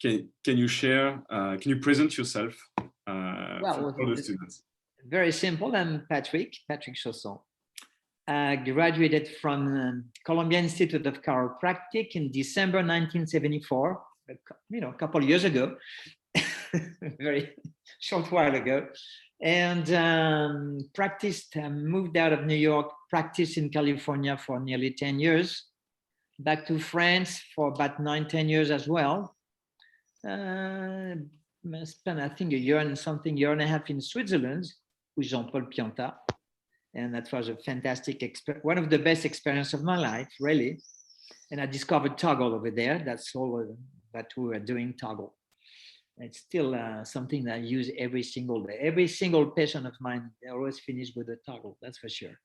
can you share? Can you present yourself Well, for the students? Very simple. I'm Patrick Chausson. I graduated from Columbia Institute of Chiropractic in December 1974. A couple of years ago, very short while ago, and moved out of New York, practiced in California for nearly 10 years, back to France for about 9-10 years as well. Spent, I think, a year and a half in Switzerland with Jean-Paul Pianta. And that was a fantastic experience, one of the best experiences of my life, really. And I discovered Toggle over there. That's all that we were doing, Toggle. It's still something that I use every single day. Every single patient of mine, they always finish with a Toggle, that's for sure.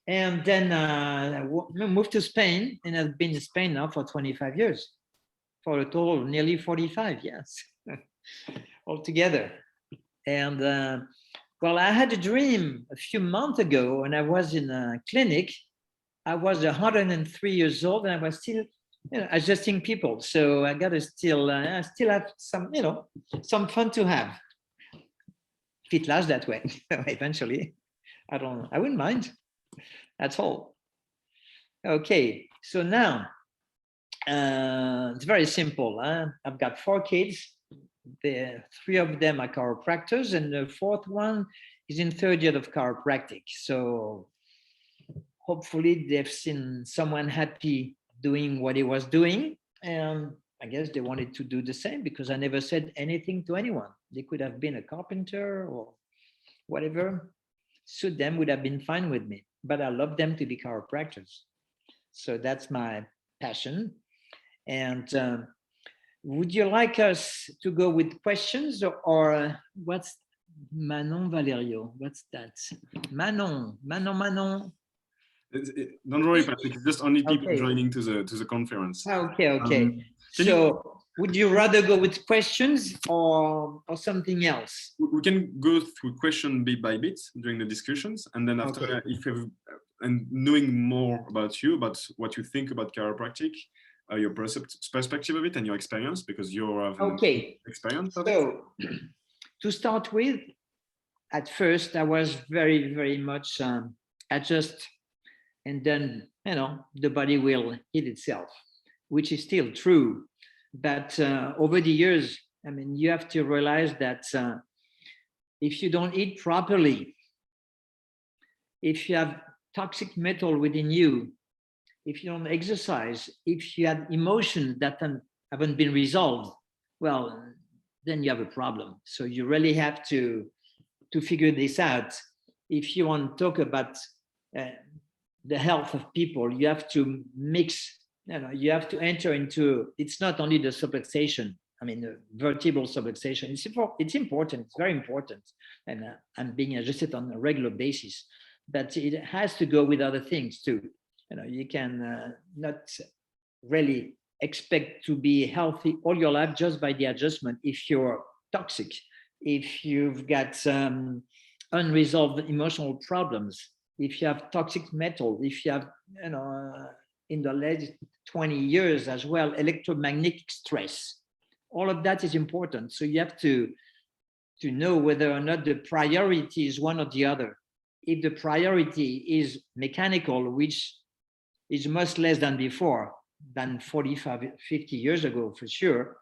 And then I moved to Spain, and I've been in Spain now for 25 years, for a total of nearly 45, yes, altogether. And well, I had a dream a few months ago when I was in a clinic. I was 103 years old, and I was still, adjusting people. So I gotta still have some, some fun to have. If it lasts that way, eventually, I wouldn't mind. That's all. Okay, so now it's very simple. I've got 4 kids. The 3 of them are chiropractors, and the 4th one is in 3rd year of chiropractic. So hopefully they've seen someone happy doing what he was doing, and I guess they wanted to do the same, because I never said anything to anyone. They could have been a carpenter or whatever. Suit them, would have been fine with me, but I love them to be chiropractors. So that's my passion. And would you like us to go with questions, or what's Manon Valerio? What's that? Manon. Don't worry, Patrick. It's just only people joining to the conference. Okay. So would you rather go with questions or something else? We can go through question bit by bit during the discussions, and then after, if you have, and knowing more about you, about what you think about chiropractic, your perspective of it, and your experience, because you're experience of it. So to start with, at first I was very, very much adjust, and then the body will heal itself, which is still true. But over the years, I mean, you have to realize that if you don't eat properly, if you have toxic metal within you, if you don't exercise, if you have emotions that haven't been resolved, well, then you have a problem. So you really have to figure this out. If you want to talk about the health of people, you have to mix, you have to enter into, it's not only the subluxation, I mean, the vertebral subluxation. It's important, it's very important. And I'm being adjusted on a regular basis, but it has to go with other things too. You can not really expect to be healthy all your life just by the adjustment if you're toxic, if you've got unresolved emotional problems, if you have toxic metal, if you have, in the last 20 years as well, electromagnetic stress. All of that is important. So you have to know whether or not the priority is one or the other. If the priority is mechanical, which is much less than before, than 45, 50 years ago, for sure,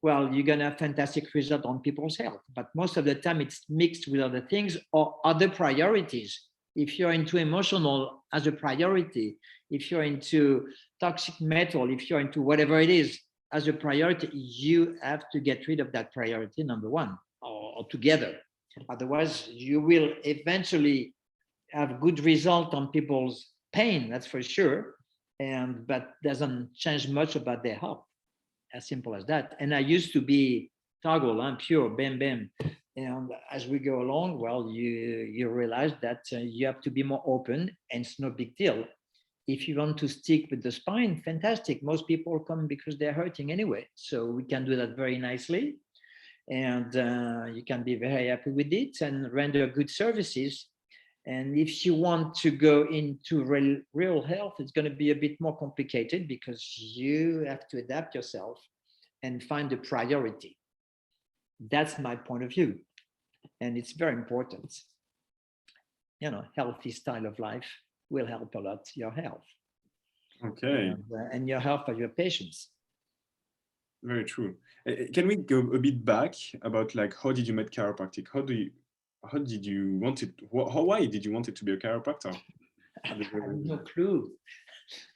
well, you're gonna have fantastic result on people's health. But most of the time it's mixed with other things or other priorities. If you're into emotional as a priority, if you're into toxic metal, if you're into whatever it is as a priority, you have to get rid of that priority, number one, or together. Otherwise, you will eventually have good result on people's pain, that's for sure, but doesn't change much about their health. As simple as that. And I used to be Toggle, I'm pure, bam, bam. And as we go along, well, you realize that you have to be more open, and it's no big deal. If you want to stick with the spine, fantastic. Most people come because they're hurting anyway. So we can do that very nicely. And you can be very happy with it and render good services. And if you want to go into real health, it's going to be a bit more complicated because you have to adapt yourself and find the priority. That's my point of view. And it's very important. Healthy style of life will help a lot your health. Okay. And your health of your patients. Very true. Can we go a bit back about like how did you meet chiropractic? How did you want it? Why did you want it to be a chiropractor? I had no clue.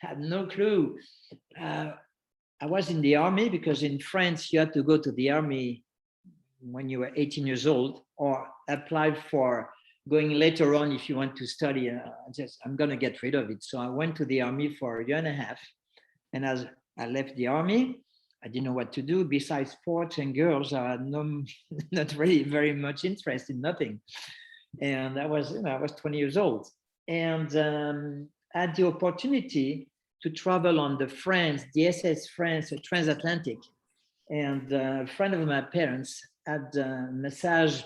Had no clue. I was in the army because in France you had to go to the army when you were 18 years old, or apply for going later on if you want to study. I'm going to get rid of it. So I went to the army for a year and a half. And as I left the army, I didn't know what to do. Besides sports and girls, I had not really very much interest in nothing. And I was 20 years old. And I had the opportunity to travel on the SS France transatlantic. And a friend of my parents had a massage,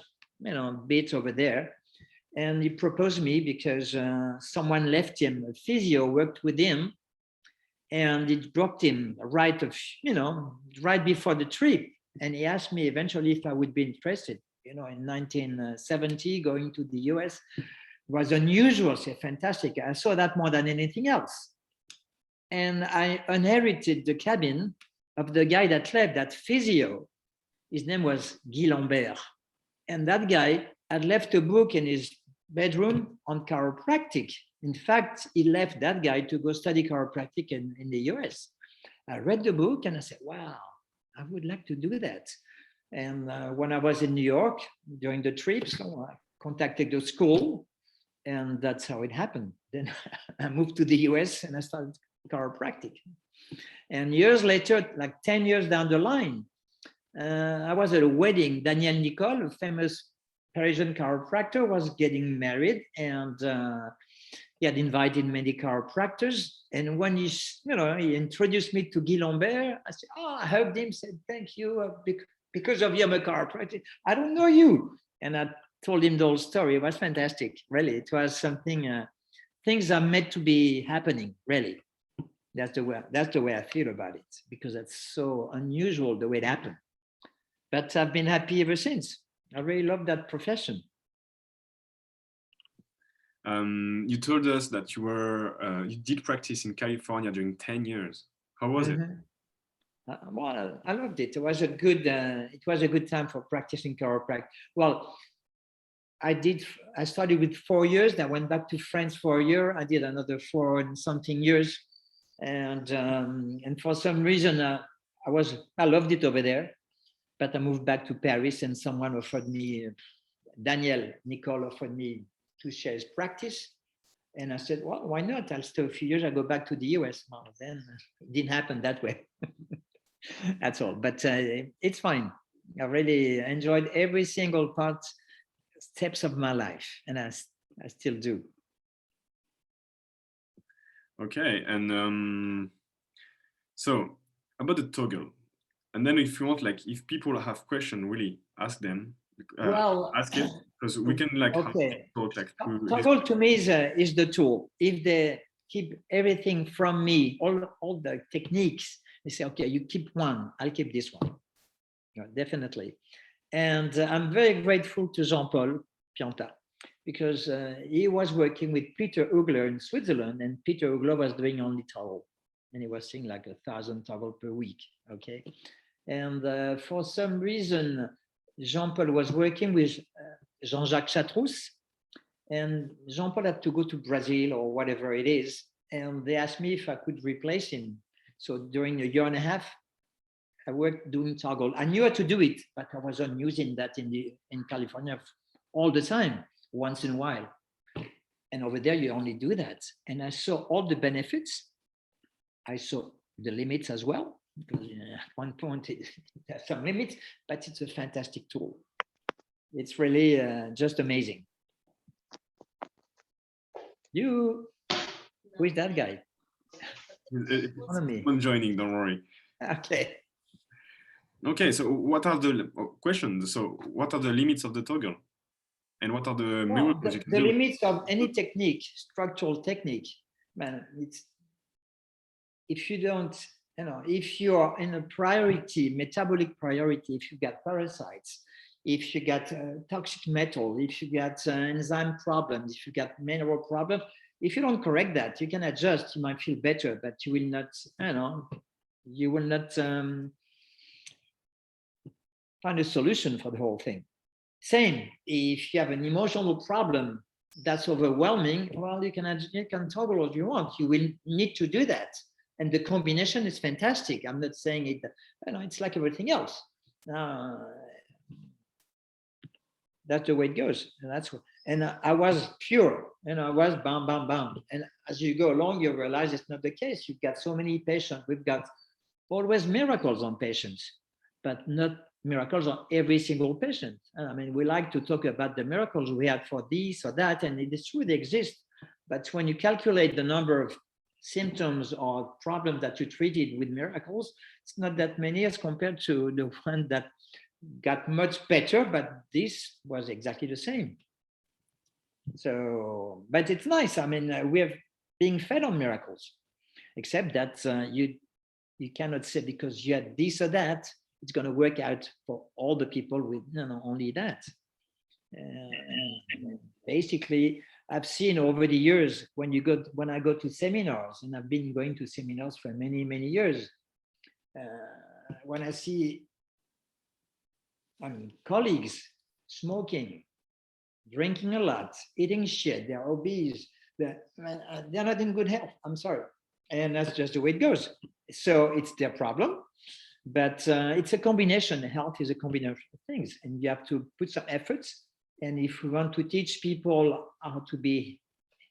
bit over there. And he proposed me because someone left him, a physio worked with him, and it dropped him right before the trip. And he asked me eventually if I would be interested. In 1970, going to the US was unusual, fantastic. I saw that more than anything else. And I inherited the cabin of the guy that left, that physio. His name was Guy Lambert. And that guy had left a book in his bedroom on chiropractic. In fact, he left that guy to go study chiropractic in the US. I read the book and I said, wow, I would like to do that. And when I was in New York during the trip, so I contacted the school, and that's how it happened. Then I moved to the US and I started chiropractic. And years later, like 10 years down the line, I was at a wedding. Daniel Nicole, a famous Parisian chiropractor, was getting married, and he had invited many chiropractors. And when he introduced me to Guy Lambert, I said, I hugged him, said, thank you, because of you, I'm a chiropractor. I don't know you. And I told him the whole story. It was fantastic, really. It was something, things are meant to be happening, really. That's the way I feel about it, because it's so unusual the way it happened. But I've been happy ever since. I really love that profession. You told us that you did practice in California during 10 years. How was it? Well, I loved it. It was a good time for practicing chiropractic. Well, I started with 4 years. I went back to France for a year. I did another 4 and something years. And for some reason, I loved it over there. But I moved back to Paris, and someone offered me, Daniel Nicole offered me to share his practice. And I said, well, why not? I'll stay a few years. I go back to the US. Well, then it didn't happen that way. That's all. But it's fine. I really enjoyed every single steps of my life, and I still do. Okay. And so about the toggle. And then if you want, like, if people have questions, really ask them. Ask it, because we can talk like through. Toggle to me is the tool. If they keep everything from me, all the techniques, they say, okay, you keep one, I'll keep this one. Definitely. And I'm very grateful to Jean-Paul Pianta, because he was working with Peter Ugler in Switzerland, and Peter Ugler was doing only Toggle, and he was seeing like 1,000 Toggle per week. Okay. And for some reason, Jean-Paul was working with Jean-Jacques Chausson, and Jean-Paul had to go to Brazil or whatever it is, and they asked me if I could replace him. So during a year and a half, I worked doing Toggle. I knew how to do it, but I wasn't using that in California all the time, once in a while. And over there, you only do that. And I saw all the benefits. I saw the limits as well, because at one point it has some limits, but it's a fantastic tool. It's really just amazing. Who is that guy? I'm joining, don't worry. Okay, so what are the questions? So what are the limits of the toggle? And what are the miracles you can do? The limits of any technique, structural technique, man, if you don't if you are in a priority, metabolic priority, if you got parasites, if you got toxic metal, if you got enzyme problems, if you got mineral problems, if you don't correct that, you can adjust, you might feel better, but you will not, you will not find a solution for the whole thing. Same, if you have an emotional problem that's overwhelming, well, you can toggle what you want. You will need to do that. And the combination is fantastic. I'm not saying it, it's like everything else. That's the way it goes. And I was pure, I was bam, bam, bam. And as you go along, you realize it's not the case. You've got so many patients. We've got always miracles on patients, but not miracles on every single patient. I mean, we like to talk about the miracles we had for this or that, and it is true, they exist. But when you calculate the number of symptoms or problems that you treated with miracles, it's not that many as compared to the one that got much better, but this was exactly the same. So, but it's nice. I mean, we're being fed on miracles, except that you cannot say because you had this or that, it's going to work out for all the people with only that. Basically, I've seen over the years when I go to seminars, and I've been going to seminars for many, many years, when I see colleagues smoking, drinking a lot, eating shit, they're obese, they're not in good health. I'm sorry. And that's just the way it goes. So it's their problem. But it's a combination. Health is a combination of things, and you have to put some efforts. And if we want to teach people how to be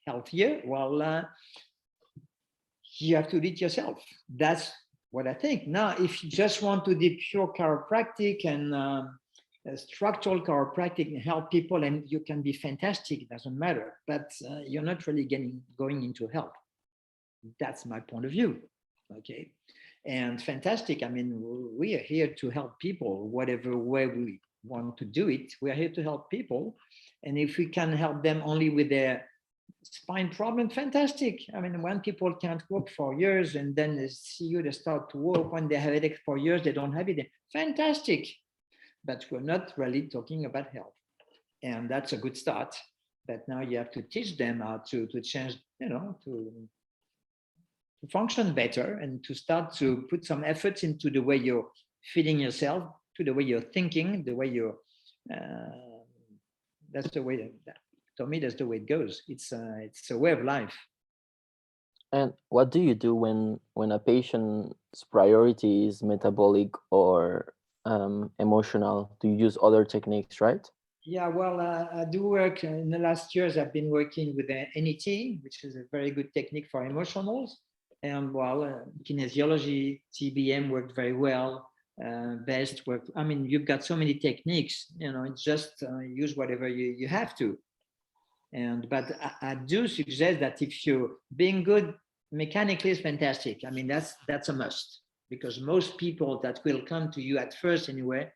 healthier, well, you have to do it yourself. That's what I think. Now, if you just want to do pure chiropractic and structural chiropractic and help people, and you can be fantastic, it doesn't matter. But you're not really going into health. That's my point of view. Okay. And fantastic. I mean, we are here to help people, whatever way we want to do it. We are here to help people. And if we can help them only with their spine problem, fantastic. I mean, when people can't walk for years and then they see you, they start to walk. When they have headache for years, they don't have it. Fantastic. But we're not really talking about health. And that's a good start. But now you have to teach them how to change, to function better and to start to put some effort into the way you're feeding yourself, to the way you're thinking, the way you're, that's the way, to me, that's the way it goes. It's a way of life. And what do you do when a patient's priority is metabolic or emotional? Do you use other techniques, right? Yeah, well, I do work in the last years. I've been working with the NET, which is a very good technique for emotionals. And kinesiology, TBM worked very well. Best work. I mean, you've got so many techniques. It's just use whatever you have to. But I do suggest that if you're being good mechanically is fantastic. I mean, that's a must, because most people that will come to you at first anyway,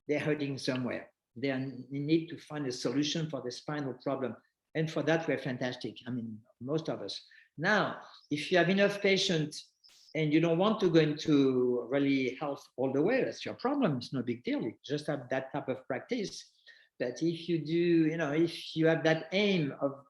they're hurting somewhere. They need to find a solution for the spinal problem, and for that we're fantastic. I mean, most of us. Now, if you have enough patients and you don't want to go into really health all the way, that's your problem. It's no big deal. You just have that type of practice. But if you do, if you have that aim of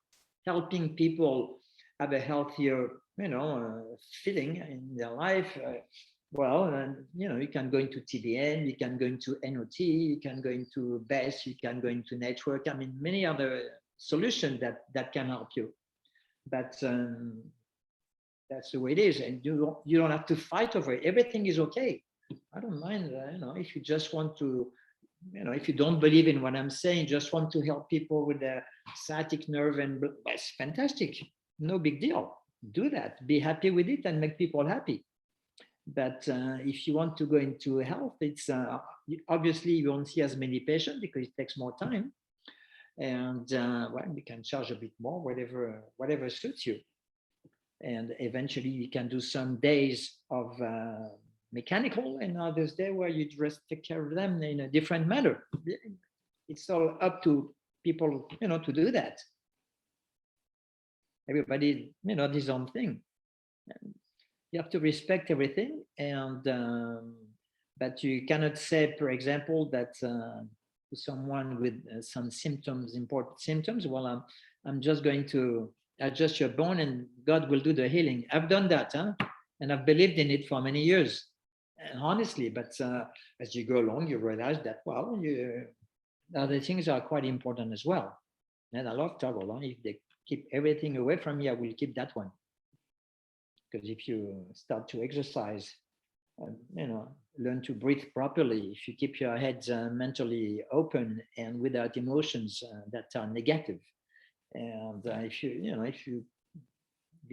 helping people have a healthier, feeling in their life, you can go into TBN, you can go into NOT, you can go into BEST, you can go into network. I mean, many other solutions that can help you. But that's the way it is, and you don't have to fight over it. Everything is okay. I don't mind, if you just want to, if you don't believe in what I'm saying, just want to help people with the sciatic nerve, and it's fantastic. No big deal. Do that. Be happy with it and make people happy. But if you want to go into health, it's obviously you won't see as many patients because it takes more time. And we can charge a bit more, whatever suits you. And eventually you can do some days of mechanical and others day where you just take care of them in a different manner. It's all up to people, to do that. Everybody, his own thing. You have to respect everything, and but you cannot say, for example, that someone with some symptoms, important symptoms, well, I'm just going to adjust your bone and God will do the healing. I've done that, huh? And I've believed in it for many years, and honestly. But as you go along, you realize that, well, other things are quite important as well. And I love Toggle. Huh? If they keep everything away from me, I will keep that one. Because if you start to exercise, learn to breathe properly, if you keep your head mentally open and without emotions that are negative, and if you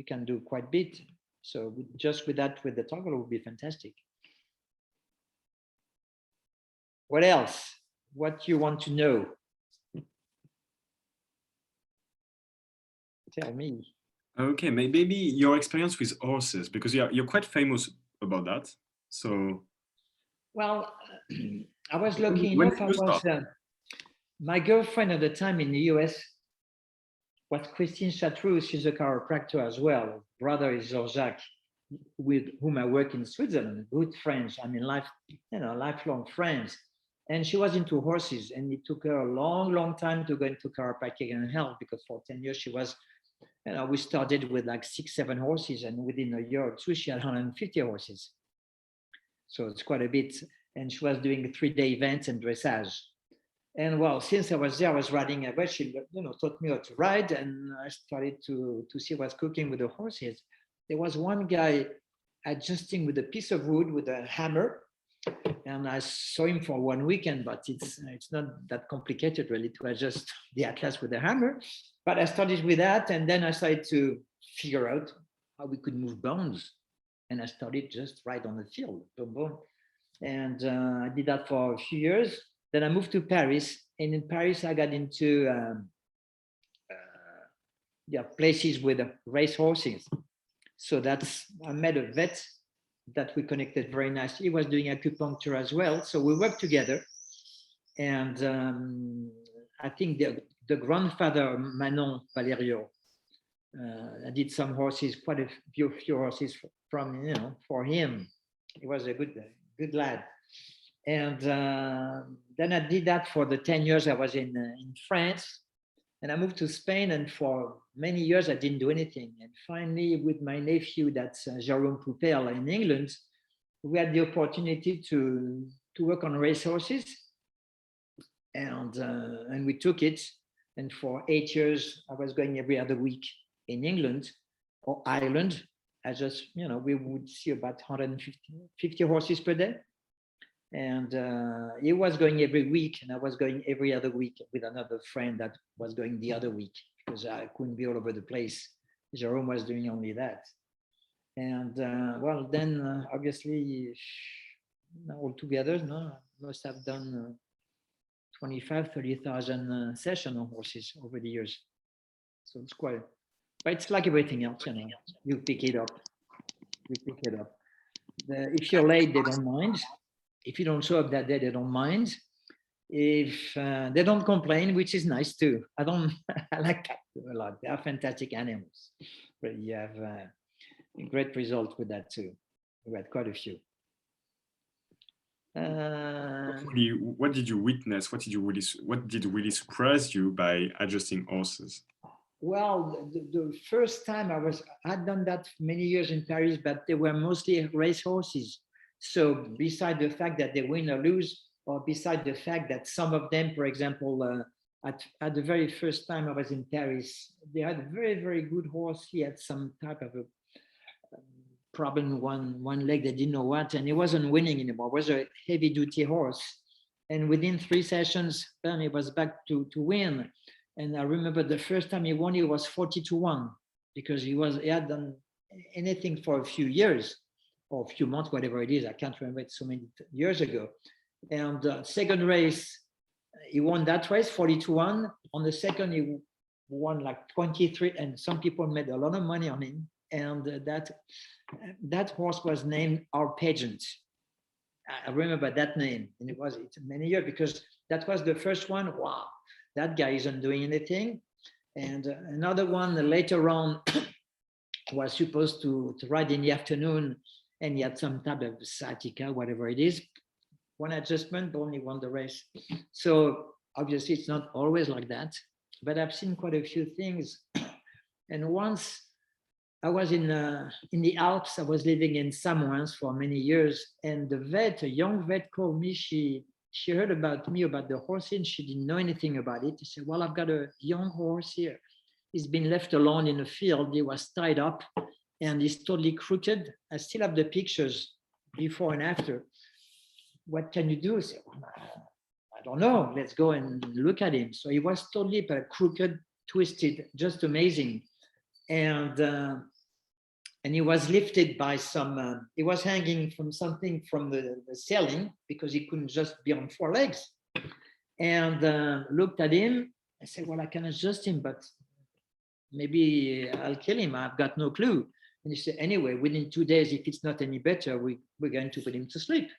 can do quite a bit. So just with that, with the Toggle, would be fantastic. What else? What you want to know? Tell me. Okay, maybe your experience with horses, because you're quite famous about that. So, well, I was lucky enough. My girlfriend at the time in the US was Christine Chatrou. She's a chiropractor as well. Brother is Jean-Jacques, with whom I work in Switzerland. Good friends. I mean, lifelong friends. And she was into horses, and it took her a long time to go into chiropractic and health, because for 10 years she was. We started with like 6-7 horses, and within a year or two, she had 150 horses. So it's quite a bit. And she was doing 3-day events and dressage. And well, since I was there, I was riding a bike. She, taught me how to ride, and I started to see what's cooking with the horses. There was one guy adjusting with a piece of wood with a hammer, and I saw him for one weekend. But it's not that complicated really to adjust the atlas with a hammer. But I started with that, and then I started to figure out how we could move bones. And I started just right on the field, boom, boom. And I did that for a few years. Then I moved to Paris, and in Paris I got into places with race horses. So I met a vet that we connected very nicely. He was doing acupuncture as well, so we worked together. And I think the grandfather Manon Valerio, I did some horses, quite a few horses from for him. He was a good lad. And then I did that for the 10 years I was in France, and I moved to Spain, and for many years I didn't do anything. And finally, with my nephew, that's Jérôme Poupel in England, we had the opportunity to work on racehorses, and we took it. And for 8 years, I was going every other week in England or Ireland. I just, we would see about 150 horses per day. And he was going every week, and I was going every other week with another friend that was going the other week, because I couldn't be all over the place. Jerome was doing only that. And well, then obviously, altogether, must have done 25,000-30,000 sessions on horses over the years. So it's quite, but it's like everything else, you pick it up. If you're late, they don't mind. If you don't show up that day, they don't mind. If they don't complain, which is nice too. I like cats a lot. They are fantastic animals. But you have a great result with that too. We had quite a few. What did you witness? What did really surprise you by adjusting horses? Well, the first time I'd done that many years in Paris, but they were mostly race horses. So beside the fact that they win or lose, or beside the fact that some of them, for example, at the very first time I was in Paris, they had a very, very good horse. He had some type of a problem, one leg, they didn't know what, and he wasn't winning anymore. It was a heavy duty horse. And within 3 sessions, then he was back to win. And I remember the first time he won, he was 40-1, because he had done anything for a few years, or a few months, whatever it is. I can't remember it so many years ago. And second race, he won that race 40-1. On the second, he won like 23, and some people made a lot of money on him. And that horse was named Our Pageant. I remember that name, and it's many years, because that was the first one. Wow, that guy isn't doing anything. And another one later on was supposed to ride in the afternoon, and he had some type of sciatica, whatever it is. One adjustment, only won the race. So obviously it's not always like that, but I've seen quite a few things. And once I was in the Alps, I was living in Samoans for many years, and the vet, a young vet, called me. She heard about me, about the horse, and she didn't know anything about it. She said, well, I've got a young horse here. He's been left alone in a field. He was tied up and he's totally crooked. I still have the pictures before and after. What can you do? I said, well, I don't know. Let's go and look at him. So he was totally crooked, twisted, just amazing. And he was lifted by some, he was hanging from something from the ceiling because he couldn't just be on 4 legs. And looked at him. I said, well, I can adjust him, but maybe I'll kill him. I've got no clue. And he said, anyway, within 2 days, if it's not any better, we're going to put him to sleep.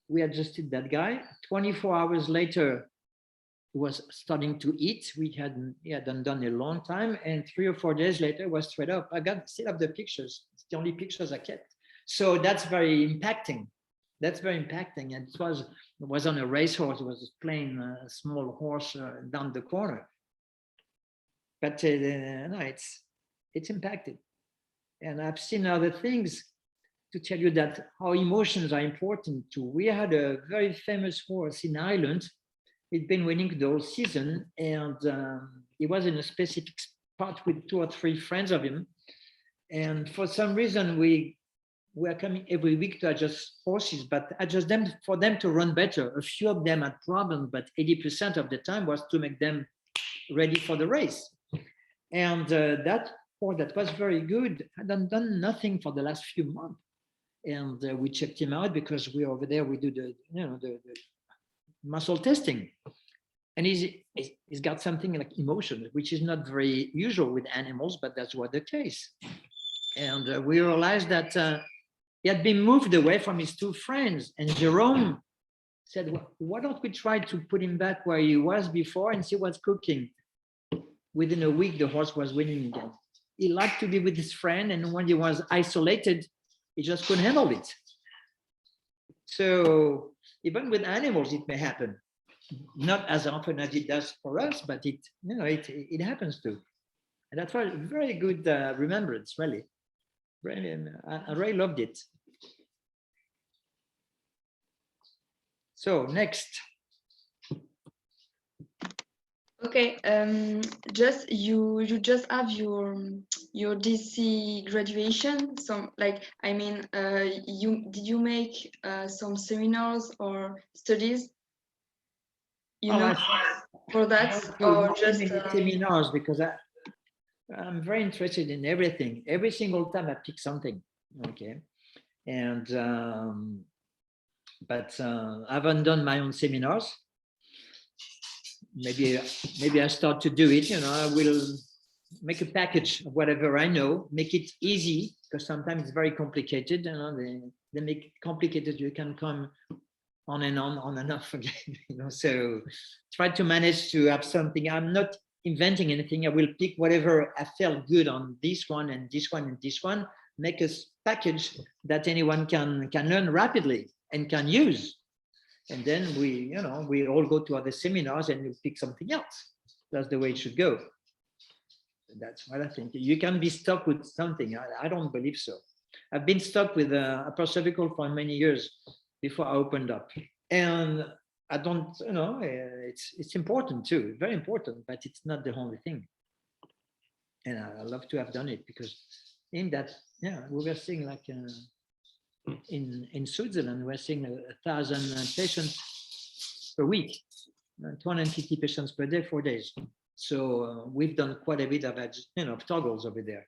We adjusted that guy. 24 hours later, he was starting to eat. He hadn't done a long time. And 3 or 4 days later, it was straight up. I still have the pictures. It's the only pictures I kept. So that's very impacting. That's very impacting. And it was on a racehorse. It was playing a small horse down the corner. But no, it's impacted. And I've seen other things to tell you that how emotions are important too. We had a very famous horse in Ireland. He'd been winning the whole season, and he was in a specific spot with 2 or 3 friends of him. And for some reason, we were coming every week to adjust horses, but adjust them for them to run better. A few of them had problems, but 80% of the time was to make them ready for the race. And that horse that was very good hadn't done nothing for the last few months. And we checked him out because we're over there. We do the muscle testing, and he's got something like emotion, which is not very usual with animals, but that's what the case. And we realized that he had been moved away from his 2 friends. And Jerome said, well, why don't we try to put him back where he was before and see what's cooking? Within a week, the horse was winning again. He liked to be with his friend, and when he was isolated, he just couldn't handle it. So even with animals, it may happen. Not as often as it does for us, but it happens too. And that's why very good remembrance, really. I really loved it. So next. Okay, just you just have your DC graduation. So like, I mean, did you make some seminars or studies? For that, or just seminars, because I'm very interested in everything. Every single time I pick something, okay, and but I haven't done my own seminars. Maybe I start to do it. I will make a package of whatever I know, make it easy, because sometimes it's very complicated. They make it complicated. You can come on and off again. So try to manage to have something. I'm not inventing anything. I will pick whatever I felt good on this one and this one and this one. Make a package that anyone can learn rapidly and can use. And then we all go to other seminars and we pick something else. That's the way it should go. That's what I think. You can be stuck with something. I don't believe so. I've been stuck with a cervical for many years before I opened up. And I don't, it's important too, very important, but it's not the only thing. And I love to have done it, because in that, we were seeing like in Switzerland, we're seeing 1,000 patients per week, 250 patients per day, 4 days. So we've done quite a bit of toggles over there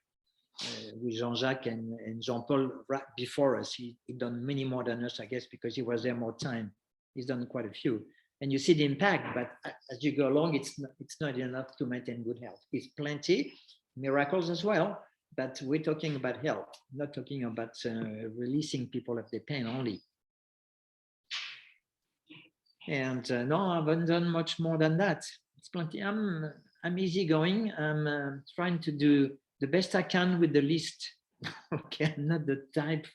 with Jean-Jacques and Jean-Paul right before us. He done many more than us, I guess, because he was there more time. He's done quite a few. And you see the impact, but as you go along, it's not enough to maintain good health. It's plenty, miracles as well, but we're talking about health, not talking about releasing people of the pain only. And no, I haven't done much more than that. It's plenty. I'm easygoing. I'm trying to do the best I can with the least. Okay, I'm not the type,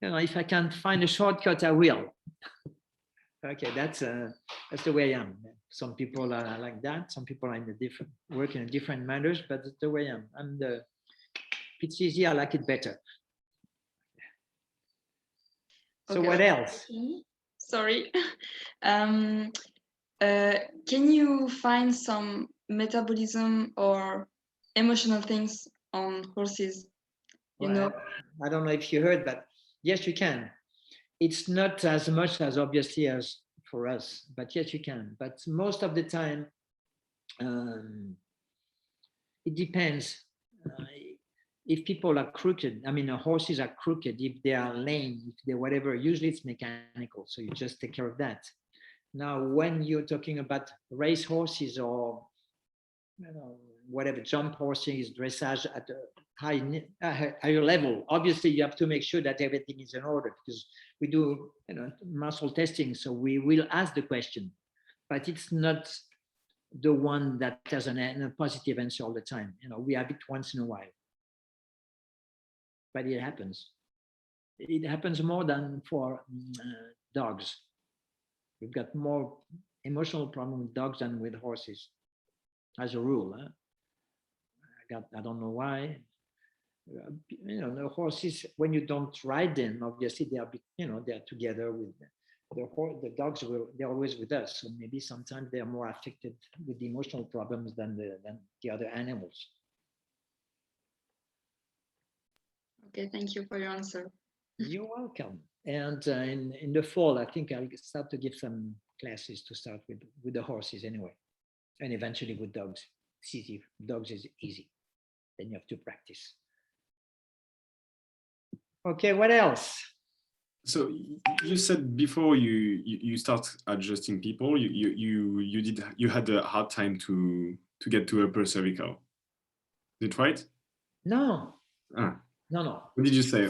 if I can find a shortcut, I will. Okay, that's the way I am. Some people are like that. Some people are work in different manners, but that's the way I am. If it's easy, I like it better. So Okay. what else? Sorry. Can you find some metabolism or emotional things on horses? You know? I don't know if you heard, but yes, you can. It's not as much as obviously as for us, but yes, you can. But most of the time, it depends. If people are crooked, horses are crooked, if they are lame, if they're whatever, usually it's mechanical. So you just take care of that. Now, when you're talking about race horses or whatever, jump horses, dressage at a higher level, obviously you have to make sure that everything is in order, because we do muscle testing. So we will ask the question, but it's not the one that has a positive answer all the time. We have it once in a while. But it happens. It happens more than for dogs. We've got more emotional problem with dogs than with horses, as a rule. I don't know why. The horses, when you don't ride them, obviously they are, they're together with the dogs. They're always with us, so maybe sometimes they are more affected with the emotional problems than the other animals. Okay, thank you for your answer. You're welcome. And in the fall, I think I'll start to give some classes to start with the horses anyway, and eventually with dogs. It's easy. Dogs is easy. Then you have to practice. Okay, what else? So you said before you start adjusting people, you had a hard time to get to upper cervical. Is it right? No. Ah. No. What did you say?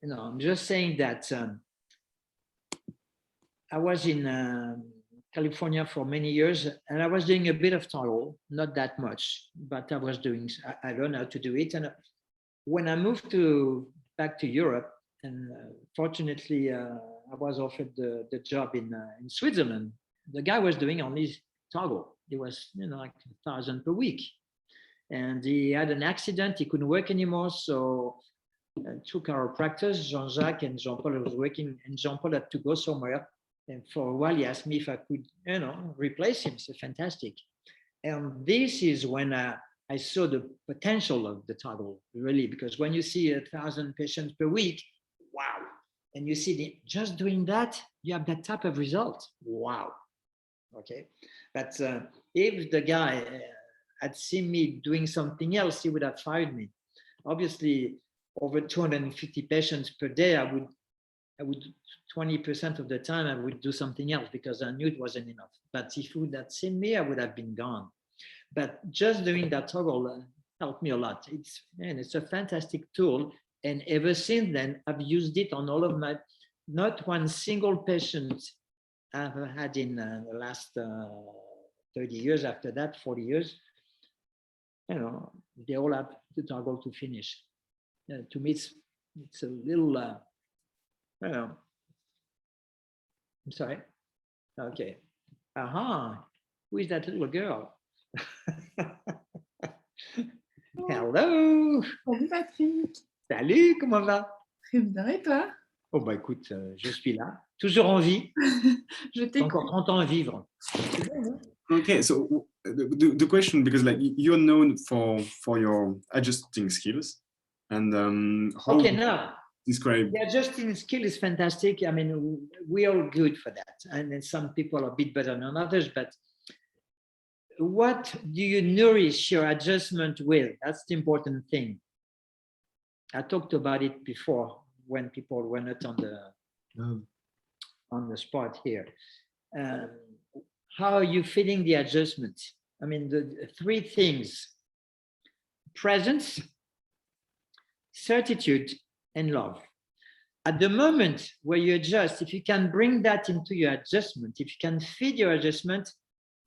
No, I'm just saying that I was in California for many years, and I was doing a bit of Toggle, not that much, but I was doing. I learned how to do it, and when I moved back to Europe, and fortunately I was offered the job in Switzerland. The guy was doing only Toggle. It was like 1,000 per week, and he had an accident. He couldn't work anymore, so. Two chiropractors, Jean-Jacques and Jean-Paul, was working, and Jean-Paul had to go somewhere. And for a while, he asked me if I could, replace him. So fantastic. And this is when I saw the potential of the Toggle, really, because when you see 1,000 patients per week, wow. And you see just doing that, you have that type of result. Wow. Okay. But if the guy had seen me doing something else, he would have fired me. Obviously, over 250 patients per day, I would 20% of the time I would do something else because I knew it wasn't enough. But if you would have seen me, I would have been gone. But just doing that Toggle helped me a lot. It's a fantastic tool. And ever since then, I've used it on all of my, not one single patient I've had in the last 30 years, after that, 40 years, they all have the Toggle to finish. To me, it's a little, I don't know. I'm sorry. Okay. Who is that little girl? Hello. Salut Patrick. Salut, comment va? Très bien, et toi? Oh bah écoute, je suis là, toujours en vie. Je t'écoute. Encore 30 ans à vivre. Okay, so the question, because like you're known for your adjusting skills, and how okay, now describe the adjusting skill is fantastic. I mean, we are good for that, and then some people are a bit better than others. But what do you nourish your adjustment with? That's the important thing. I talked about it before when people were not on the spot here. How are you feeling the adjustment? I mean, the three things: presence, certitude, and love. At the moment where you adjust, if you can bring that into your adjustment, if you can feed your adjustment,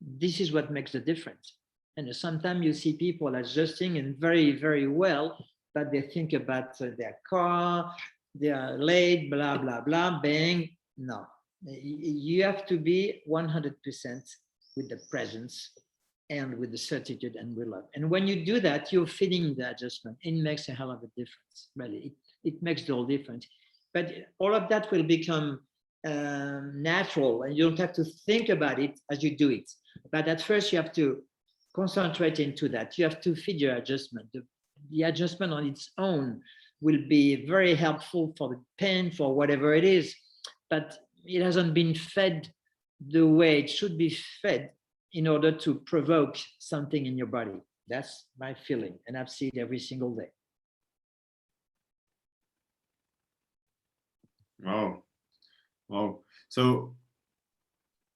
this is what makes the difference. And sometimes you see people adjusting and very, very well, but they think about their car, they are late, blah, blah, blah, bang. No, you have to be 100% with the presence and with the certitude and with love. And when you do that, you're feeling the adjustment. It makes a hell of a difference, really. It makes the whole difference. But all of that will become natural, and you don't have to think about it as you do it. But at first, you have to concentrate into that. You have to feed your adjustment. The adjustment on its own will be very helpful for the pain, for whatever it is, but it hasn't been fed the way it should be fed in order to provoke something in your body. That's my feeling, and I've seen it every single day. Wow. Wow. So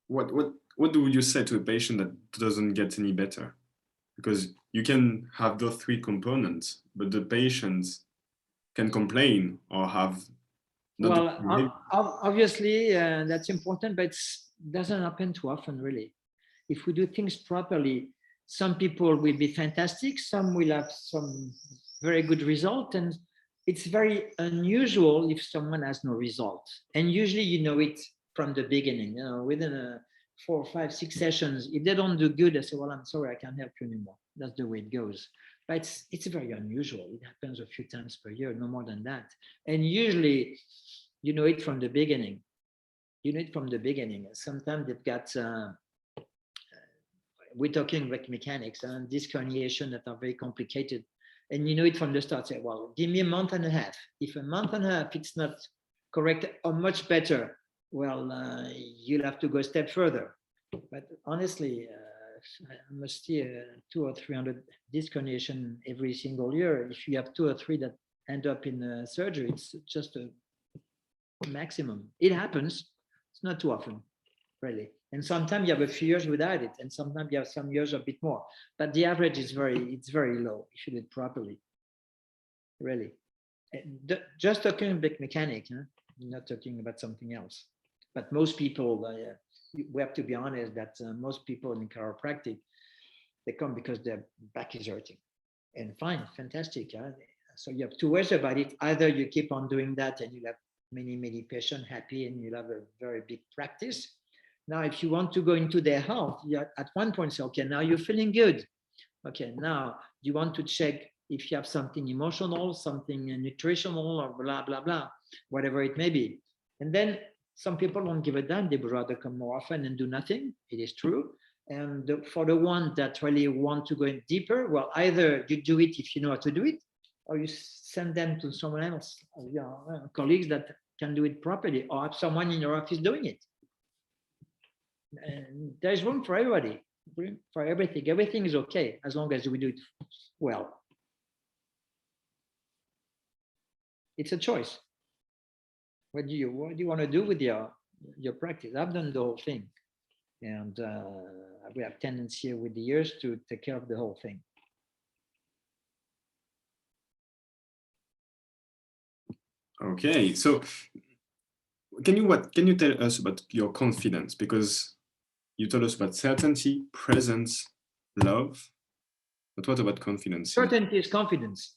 what do you say to a patient that doesn't get any better? Because you can have those three components, but the patients can complain or have not. Well, obviously that's important, but it doesn't happen too often, really. If we do things properly, some people will be fantastic, some will have some very good result, and it's very unusual if someone has no result. And usually you know it from the beginning, you know, within 4, 5, 6 sessions. If they don't do good, I say, well, I'm sorry, I can't help you anymore. That's the way it goes. But it's very unusual. It happens a few times per year, no more than that. And usually you know it from the beginning. You know it from the beginning. Sometimes they've got, we're talking like mechanics and disc herniation that are very complicated. And you know it from the start. Say, well, give me a month and a half. If a month and a half it's not correct or much better, well, you'll have to go a step further. But honestly, I must see 200 or 300 disc herniation every single year. If you have 2 or 3 that end up in surgery, it's just a maximum. It happens. It's not too often, really. And sometimes you have a few years without it, and sometimes you have some years a bit more. But the average is very low if you do it properly, really. Just talking about mechanic, huh? Not talking about something else. But most people, we have to be honest that most people in chiropractic, they come because their back is hurting. And fine, fantastic. Huh? So you have 2 ways about it. Either you keep on doing that and you'll have many patients happy and you'll have a very big practice. Now, if you want to go into their health, you at one point say, okay, now you're feeling good. Okay, now you want to check if you have something emotional, something nutritional, or blah, blah, blah, whatever it may be. And then some people won't give a damn. They would rather come more often and do nothing. It is true. And for the one that really want to go in deeper, well, either you do it if you know how to do it, or you send them to someone else, colleagues that can do it properly, or have someone in your office doing it. And there's room for everybody, for everything. Everything is okay as long as we do it well. It's a choice. What do you want to do with your practice? I've done the whole thing, and we have tendency with the years to take care of the whole thing. Okay, so can you tell us about your confidence? Because you told us about certainty, presence, love, but what about confidence? Certainty is confidence.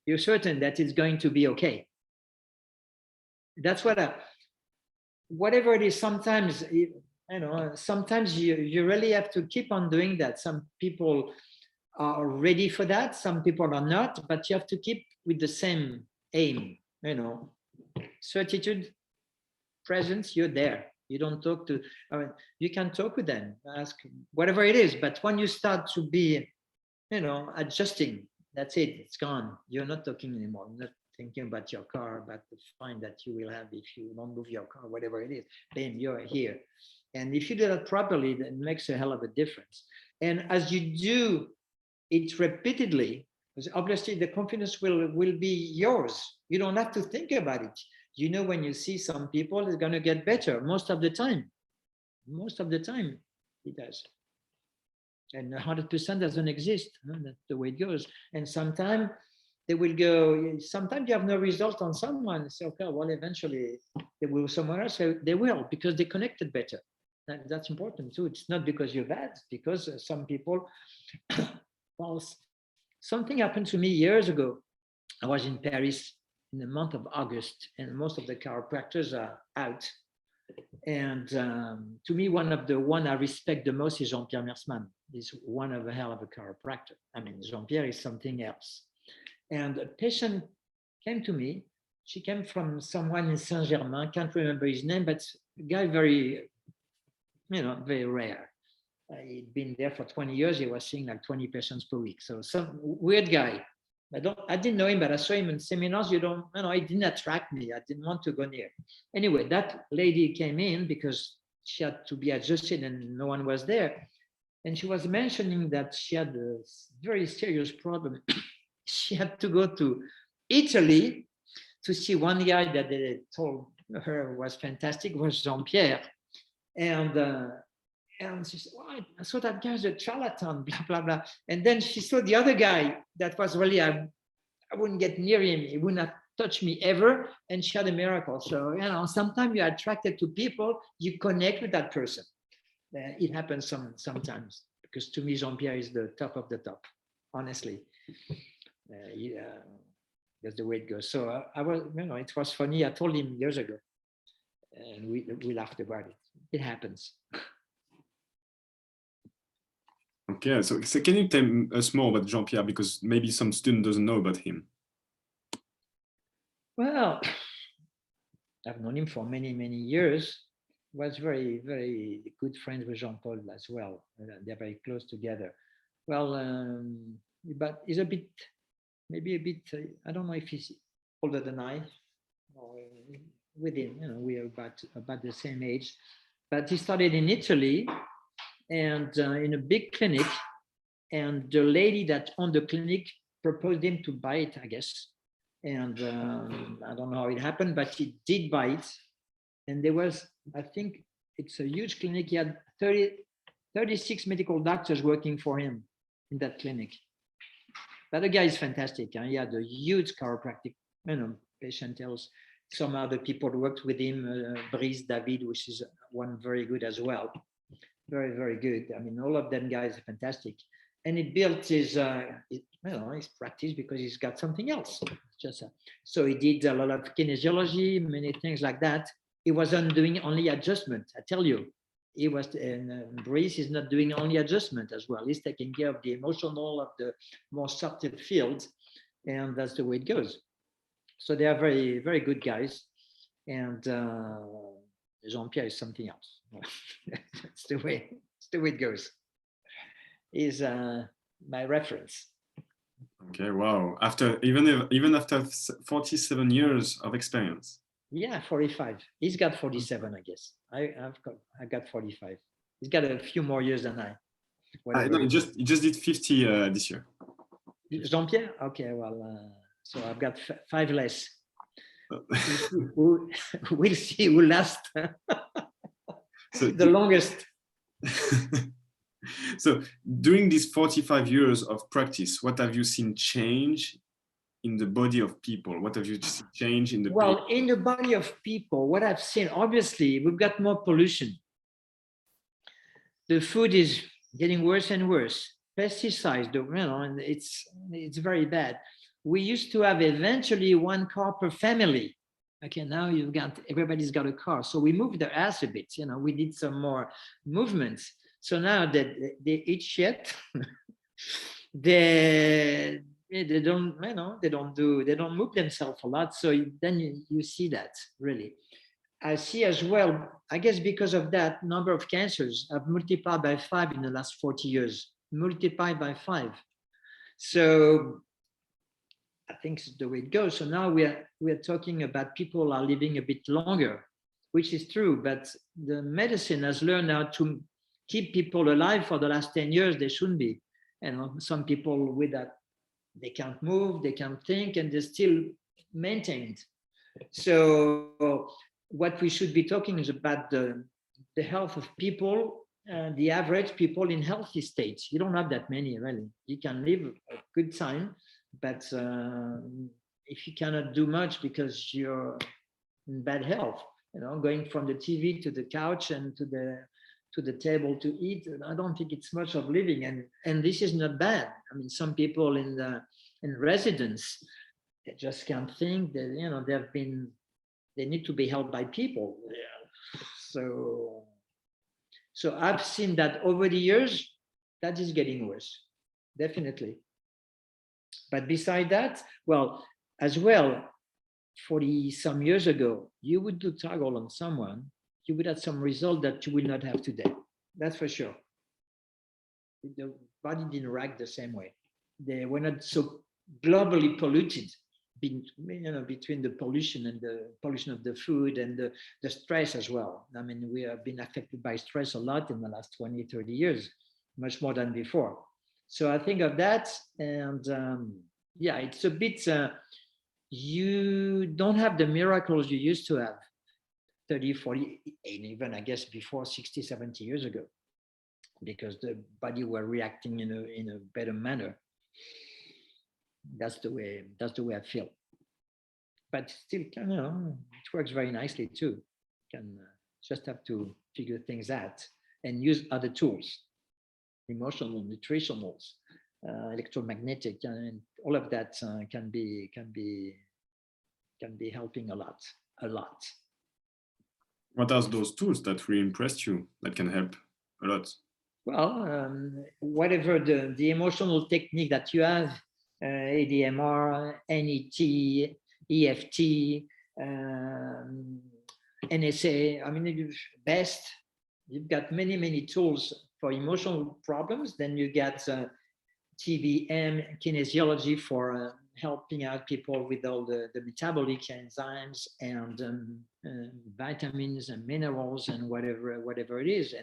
You're certain that it's going to be okay. That's whatever it is. Sometimes, sometimes you really have to keep on doing that. Some people are ready for that. Some people are not, but you have to keep with the same aim, certitude, presence, you're there. You don't talk to, you can talk with them, ask whatever it is. But when you start to be, adjusting, that's it, it's gone. You're not talking anymore. You're not thinking about your car, about the fine that you will have if you don't move your car, whatever it is. Then you're here. And if you do that properly, that makes a hell of a difference. And as you do it repeatedly, because obviously the confidence will be yours. You don't have to think about it. When you see some people, it's going to get better most of the time. Most of the time, it does. And 100% doesn't exist. That's the way it goes. And sometimes they will go, sometimes you have no result on someone. So, okay, well, eventually they will somewhere else. So they will, because they connected better. That's important too. It's not because you're bad, it's because some people, well, something happened to me years ago. I was in Paris in the month of August, and most of the chiropractors are out. And to me, one I respect the most is Jean-Pierre Mersman. He's one of a hell of a chiropractor. I mean, Jean-Pierre is something else. And a patient came to me. She came from someone in Saint-Germain, can't remember his name, but a guy very, very rare. He'd been there for 20 years. He was seeing like 20 patients per week. So some weird guy. I didn't know him, but I saw him in seminars. He didn't attract me. I didn't want to go near. Anyway, that lady came in because she had to be adjusted and no one was there. And she was mentioning that she had a very serious problem. She had to go to Italy to see one guy that they told her was fantastic, was Jean-Pierre. And she said, well, I saw that guy's a charlatan, blah, blah, blah. And then she saw the other guy that was really, I wouldn't get near him. He would not touch me ever. And she had a miracle. So, sometimes you're attracted to people, you connect with that person. It happens sometimes, because to me, Jean-Pierre is the top of the top, honestly. That's the way it goes. So I was, it was funny. I told him years ago, and we laughed about it. It happens. Okay, so can you tell us more about Jean-Pierre, because maybe some student doesn't know about him? Well, I've known him for many, many years. Was very, very good friends with Jean-Paul as well. They're very close together. Well, but he's maybe a bit, I don't know if he's older than I, or with him, we are about the same age. But he started in Italy, and in a big clinic, and the lady that owned the clinic proposed him to buy it, I guess. And I don't know how it happened, but he did buy it. And there was, I think it's a huge clinic. He had 36 medical doctors working for him in that clinic. But the guy is fantastic. He had a huge chiropractic, patient tells. Some other people worked with him, Brice David, which is one very good as well. Very, very good. I mean, all of them guys are fantastic. And he built his practice because he's got something else. So he did a lot of kinesiology, many things like that. He wasn't doing only adjustment. I tell you, he was. And Brice is not doing only adjustment as well. He's taking care of the emotional, of the more subtle fields, and that's the way it goes. So they are very, very good guys, and Jean-Pierre is something else. It's the way it goes. Is my reference. Okay, wow. Even after 47 years of experience. Yeah, 45. He's got 47, I guess. I got 45. He's got a few more years than I. No, he just did 50 this year. Jean-Pierre? Okay, well, so I've got 5 less. We'll see who lasts. So the longest. So during these 45 years of practice, what have you seen change in the body of people? What have you seen change in the in the body of people, what I've seen, obviously, we've got more pollution. The food is getting worse and worse. Pesticides, and it's very bad. We used to have eventually 1 car per family. Okay, now everybody's got a car. So we moved their ass a bit. We did some more movements. So now that they eat shit, they don't, they don't move themselves a lot. So then you see that really. I see as well, I guess because of that, number of cancers have multiplied by 5 in the last 40 years, multiplied by 5. So I think it's the way it goes. So now we are talking about people are living a bit longer, which is true, but the medicine has learned how to keep people alive for the last 10 years. They shouldn't be. Some people with that, they can't move, they can't think, and they're still maintained. So what we should be talking is about the health of people, the average people in healthy states. You don't have that many, really. You can live a good time, but if you cannot do much because you're in bad health, going from the TV to the couch and to the to the table to eat, I don't think it's much of living. And this is not bad. I mean, some people in residence, they just can't think that, you know, they need to be helped by people. Yeah. So I've seen that over the years, that is getting worse, definitely. But beside that, well, as well, 40 some years ago, you would do Toggle on someone, you would have some result that you will not have today. That's for sure. The body didn't react the same way. They were not so globally polluted, between the pollution and the pollution of the food and the stress as well. I mean, we have been affected by stress a lot in the last 20, 30 years, much more than before. So I think of that, and yeah, it's a bit, you don't have the miracles you used to have 30, 40, and even I guess before 60, 70 years ago, because the body were reacting in a better manner. That's the way I feel. But still, you know, it works very nicely too. You can just have to figure things out and use other tools, emotional, nutritional, electromagnetic, and all of that can be helping a lot. What are those tools that really impressed you that can help a lot? Well, whatever the emotional technique that you have, ADMR, NET, EFT, NSA, I mean, best, you've got many tools for emotional problems. Then you get TVM, kinesiology, for helping out people with all the metabolic enzymes and vitamins and minerals and whatever it is,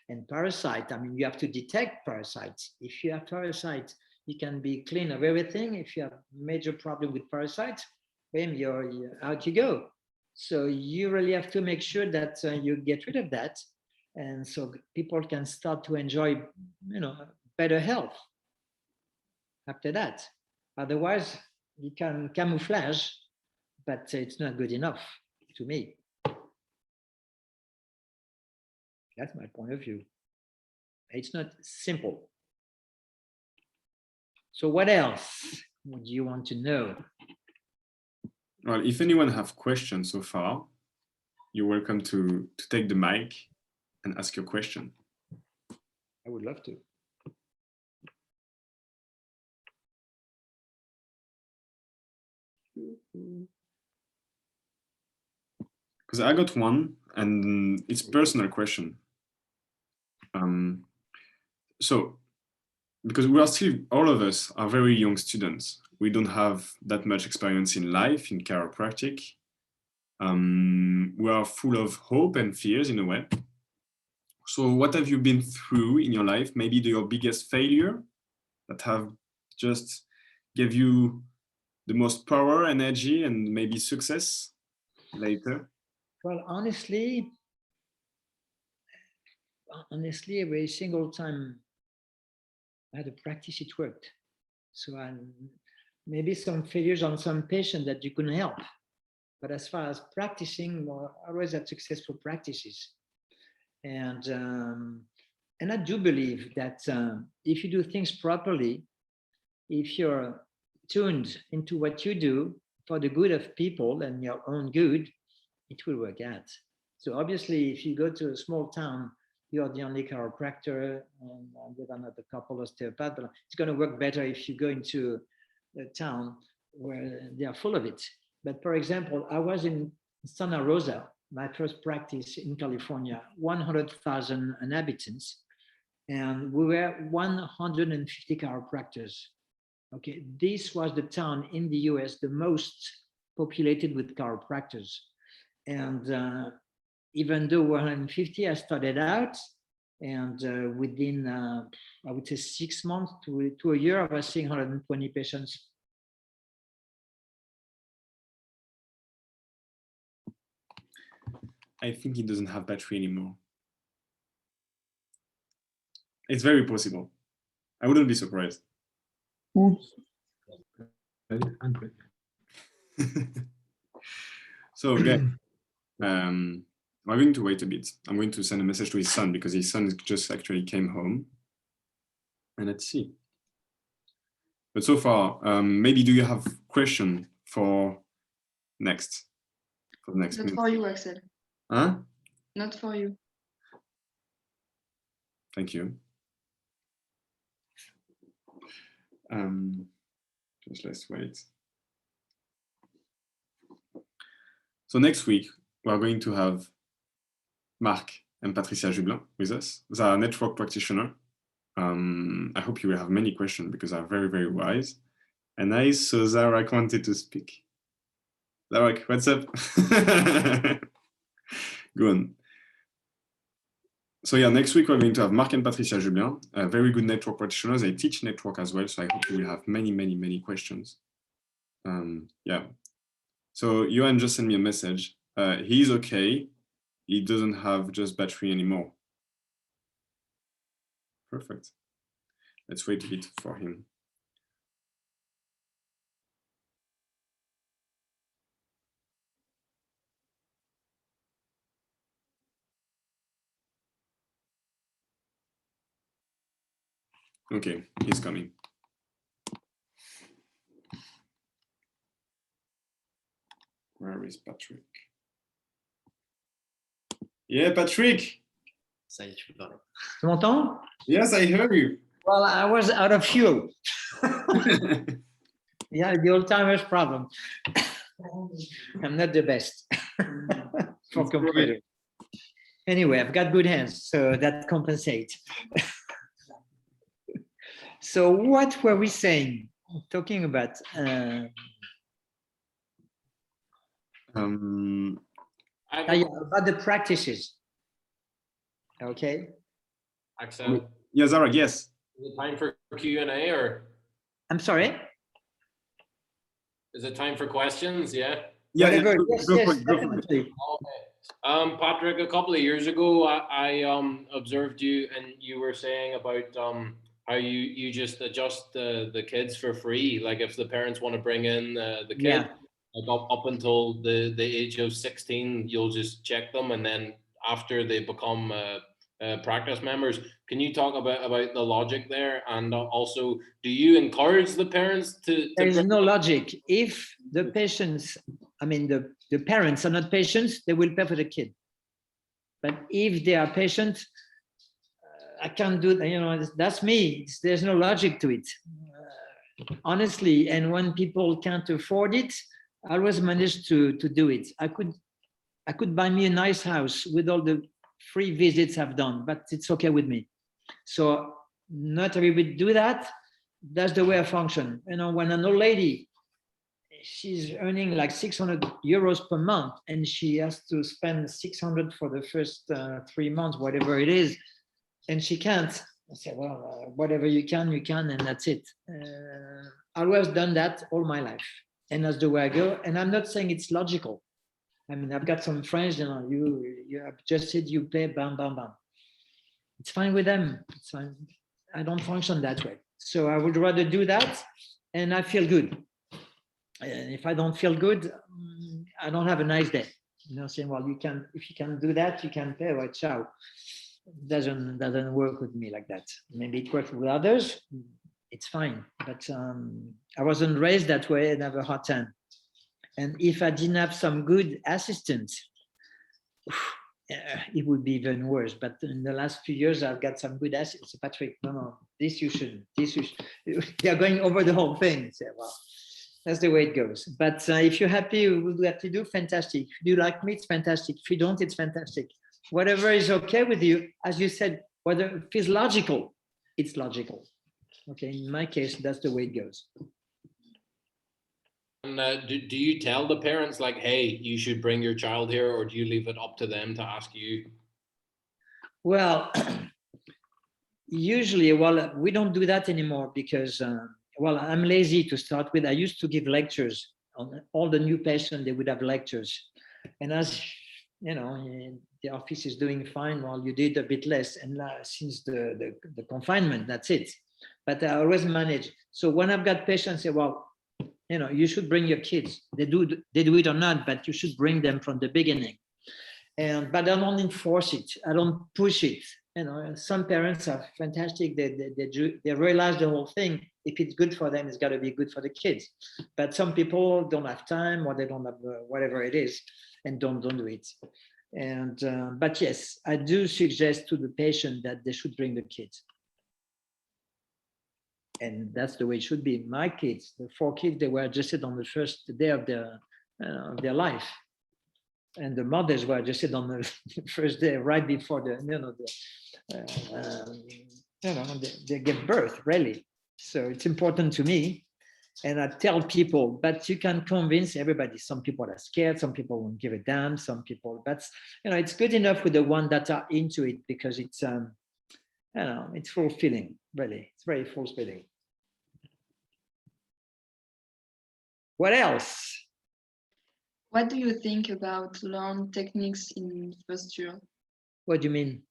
and parasite. I mean, you have to detect parasites. If you have parasites, you can be clean of everything. If you have major problem with parasites, bam, you're out you go. So you really have to make sure that you get rid of that, and so people can start to enjoy, you know, better health after that. Otherwise, you can camouflage, but it's not good enough to me. That's my point of view. It's not simple. So what else would you want to know? Well, if anyone have questions so far, you're welcome to take the mic and ask your question. I would love to. Because I got one, and it's a personal question. So, because we are still, all of us are very young students. We don't have that much experience in life, in chiropractic. We are full of hope and fears in a way. So what have you been through in your life? Maybe your biggest failure that have just gave you the most power, energy, and maybe success later? Well, honestly, every single time I had a practice, it worked. So maybe some failures on some patient that you couldn't help. But as far as practicing, well, I always had successful practices. And I do believe that if you do things properly, if you're tuned into what you do for the good of people and your own good, it will work out. So obviously, if you go to a small town, you're the only chiropractor, and with another couple of osteopaths, but it's going to work better if you go into a town where they are full of it. But for example, I was in Santa Rosa, my first practice in California, 100,000 inhabitants, and we were 150 chiropractors. Okay, this was the town in the US the most populated with chiropractors. And even though 150, I started out, and within, I would say 6 months to a year, I was seeing 120 patients. I think it doesn't have battery anymore. It's very possible. I wouldn't be surprised. So, guys, I'm going to wait a bit. I'm going to send a message to his son because his son just actually came home. And let's see. But so far, maybe do you have question for next? For the next Not minute? for you, Axel. Huh? Not for you. Thank you. Just let's wait. So next week, we're going to have Marc and Patricia Jublin with us. They are network practitioner. I hope you will have many questions because they're very, very wise. And I saw Zarek wanted to speak. Zarek, what's up? Go on. So yeah, next week we're going to have Marc and Patricia Jublin, very good network practitioners. They teach network as well, so I hope you will have many, many, many questions. Yeah. So Johan just sent me a message. He's okay. He doesn't have just battery anymore. Perfect. Let's wait a bit for him. Okay, he's coming. Where is Patrick? Yeah, Patrick. Ça y est, tu parles. Tu m'entends? Yes, I heard you. Well, I was out of fuel. Yeah, the old timers problem. I'm not the best for computer. Anyway, I've got good hands, so that compensates. So what were we saying? Talking about about the practices. Okay. Axel, Yeah, Zara, yes. is it time for Q&A or I'm sorry. is it time for questions? Yeah. Yeah, Whatever. yeah, Yes, go yes, for it, go for it. definitely. Patrick, a couple of years ago, I observed you and you were saying about how you just adjust the kids for free. Like if the parents want to bring in the kid, Yeah. like up until the age of 16, you'll just check them, and then after they become practice members, can you talk about the logic there? And also, do you encourage the parents to There is bring no logic. If the patients, I mean, the parents are not patients, they will pay for the kid. But if they are patients, I can't do that. You know, that's me. There's no logic to it, honestly. And when people can't afford it, I always manage to do it. I could buy me a nice house with all the free visits I've done, but it's okay with me. So not everybody do that. That's the way I function. You know, when an old lady, she's earning like 600 euros per month and she has to spend 600 for the first 3 months, whatever it is, and she can't. I say, well, whatever you can, and that's it. I always done that all my life. And that's the way I go. And I'm not saying it's logical. I mean, I've got some friends, you know, you have just said you pay, bam, bam, bam. It's fine with them. It's fine. I don't function that way. So I would rather do that and I feel good. And if I don't feel good, I don't have a nice day. You know, saying, well, you can, if you can do that, you can pay, well, ciao. Doesn't work with me like that. Maybe it works with others. It's fine. But I wasn't raised that way and have a hard time. And if I didn't have some good assistants, it would be even worse. But in the last few years, I've got some good assistants. Patrick, no, this you shouldn't. This you should. They are going over the whole thing. So, well, that's the way it goes. But if you're happy with what you do, fantastic. If you like me, it's fantastic. If you don't, it's fantastic. Whatever is okay with you, as you said, whether it feels logical, it's logical. Okay, in my case, that's the way it goes. And do you tell the parents like, hey, you should bring your child here, or do you leave it up to them to ask you? Well, usually, well, we don't do that anymore because, well, I'm lazy to start with. I used to give lectures on all the new patients. They would have lectures. And as you know, the office is doing fine, well, you did a bit less. And since the confinement, that's it. But I always manage. So when I've got patients say, well, you know, you should bring your kids. They do it or not, but you should bring them from the beginning. but I don't enforce it. I don't push it. You know, some parents are fantastic. They realize the whole thing. If it's good for them, it's got to be good for the kids. But some people don't have time, or they don't have whatever it is, and don't do it. And but yes, I do suggest to the patient that they should bring the kids. And that's the way it should be. My kids, the 4 kids, they were adjusted on the first day of their life. And the mothers were adjusted on the first day, right before they give birth, really. So it's important to me. And I tell people, but you can convince everybody. Some people are scared, some people won't give a damn, some people, but it's good enough with the ones that are into it, because it's it's fulfilling, really. It's very fulfilling. What else? What do you think about learn techniques in first year? What do you mean?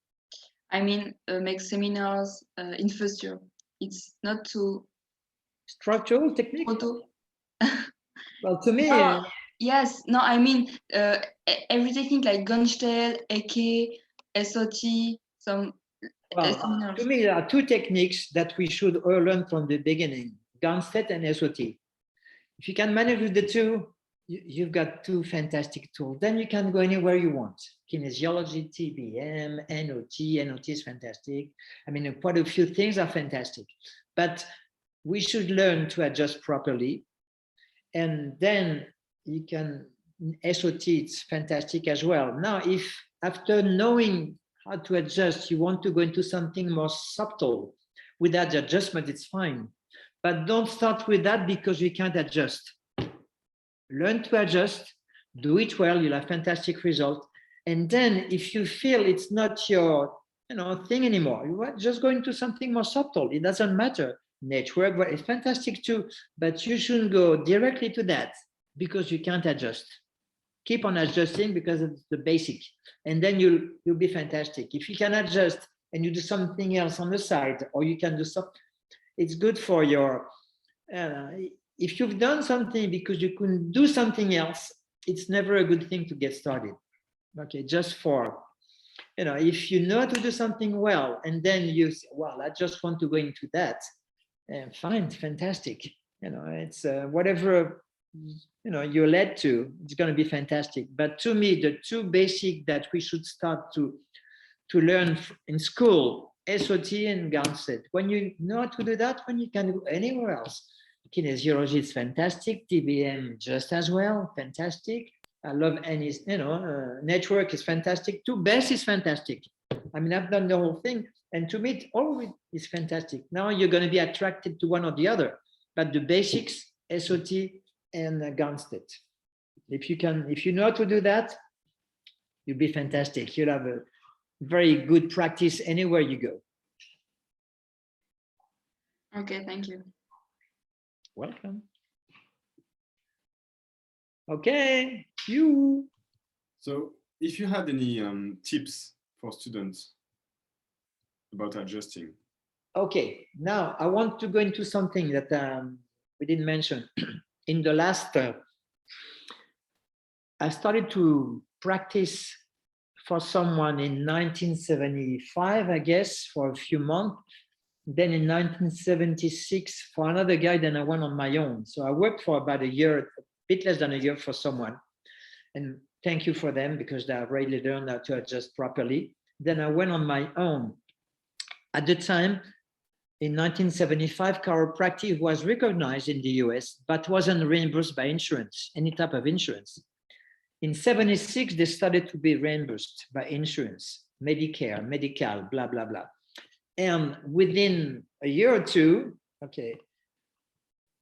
I mean, make seminars in first year. It's not too Structural technique? Well, to me, yes. No, I mean every technique like Gunstead, Eke, SOT, some seminars. to me, there are 2 techniques that we should all learn from the beginning: Gunstead and SOT. If you can manage with the 2, you've got 2 fantastic tools. Then you can go anywhere you want. Kinesiology, TBM, NOT is fantastic. I mean, quite a few things are fantastic, but we should learn to adjust properly. And then you can, SOT, it's fantastic as well. Now, if after knowing how to adjust, you want to go into something more subtle with that adjustment, it's fine. But don't start with that because you can't adjust. Learn to adjust, do it well, you'll have fantastic result. And then if you feel it's not your thing anymore, you just go into something more subtle. It doesn't matter. Network, well, it's fantastic too, but you shouldn't go directly to that because you can't adjust. Keep on adjusting because it's the basic, and then you'll be fantastic. If you can adjust and you do something else on the side, or you can do something, it's good for your if you've done something because you couldn't do something else, it's never a good thing to get started. Okay, just for if you know how to do something well, and then you say, well, I just want to go into that, fine, fantastic. It's whatever you're led to, it's going to be fantastic. But to me, the 2 basic that we should start to learn in school, SOT and Gunstead. When you know how to do that, when you can go anywhere else. Kinesiology is fantastic. TBM just as well, fantastic. I love any, network is fantastic too. BESS is fantastic. I mean, I've done the whole thing, and to me, all of it is fantastic. Now you're going to be attracted to one or the other, but the basics, SOT and Gunstead. If you know how to do that, you'll be fantastic. You'll have a very good practice anywhere you go. Okay, thank you. Welcome. Okay, you. So if you had any tips for students about adjusting. Okay, now I want to go into something that we didn't mention. In the last, I started to practice for someone in 1975, I guess, for a few months. Then in 1976 for another guy, then I went on my own. So I worked for about a year, a bit less than a year for someone. And thank you for them because they have really learned how to adjust properly. Then I went on my own. At the time, in 1975, chiropractic was recognized in the US, but wasn't reimbursed by insurance, any type of insurance. In 76, they started to be reimbursed by insurance, Medicare, Medical, blah, blah, blah. And within a year or 2, okay,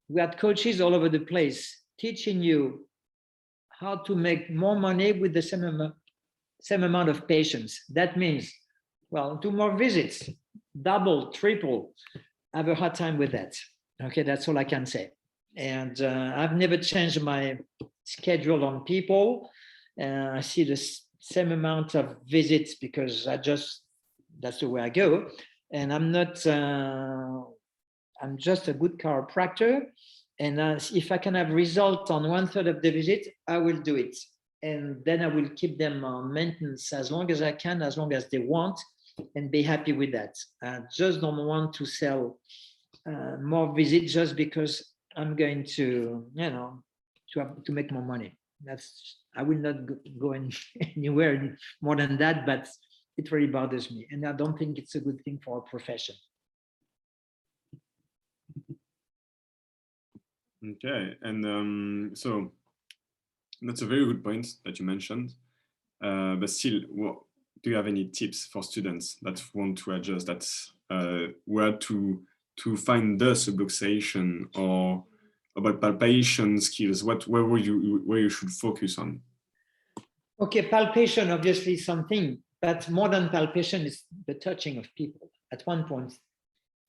we had coaches all over the place teaching you how to make more money with the same amount of patients. That means, well, do more visits, double, triple. I have a hard time with that. Okay, that's all I can say. And I've never changed my schedule on people. I see the same amount of visits because that's the way I go. And I'm not, I'm just a good chiropractor. And if I can have results on 1/3 of the visit, I will do it. and then I will keep them on maintenance as long as I can, as long as they want, and be happy with that. I just don't want to sell more visits just because I'm going to, to make more money. I will not go anywhere more than that, but it really bothers me. And I don't think it's a good thing for our profession. Okay, and so that's a very good point that you mentioned. But still, do you have any tips for students that want to adjust, that where to find the subluxation or about palpation skills? Where you should focus on? Okay, palpation obviously is something, but more than palpation is the touching of people. At one point,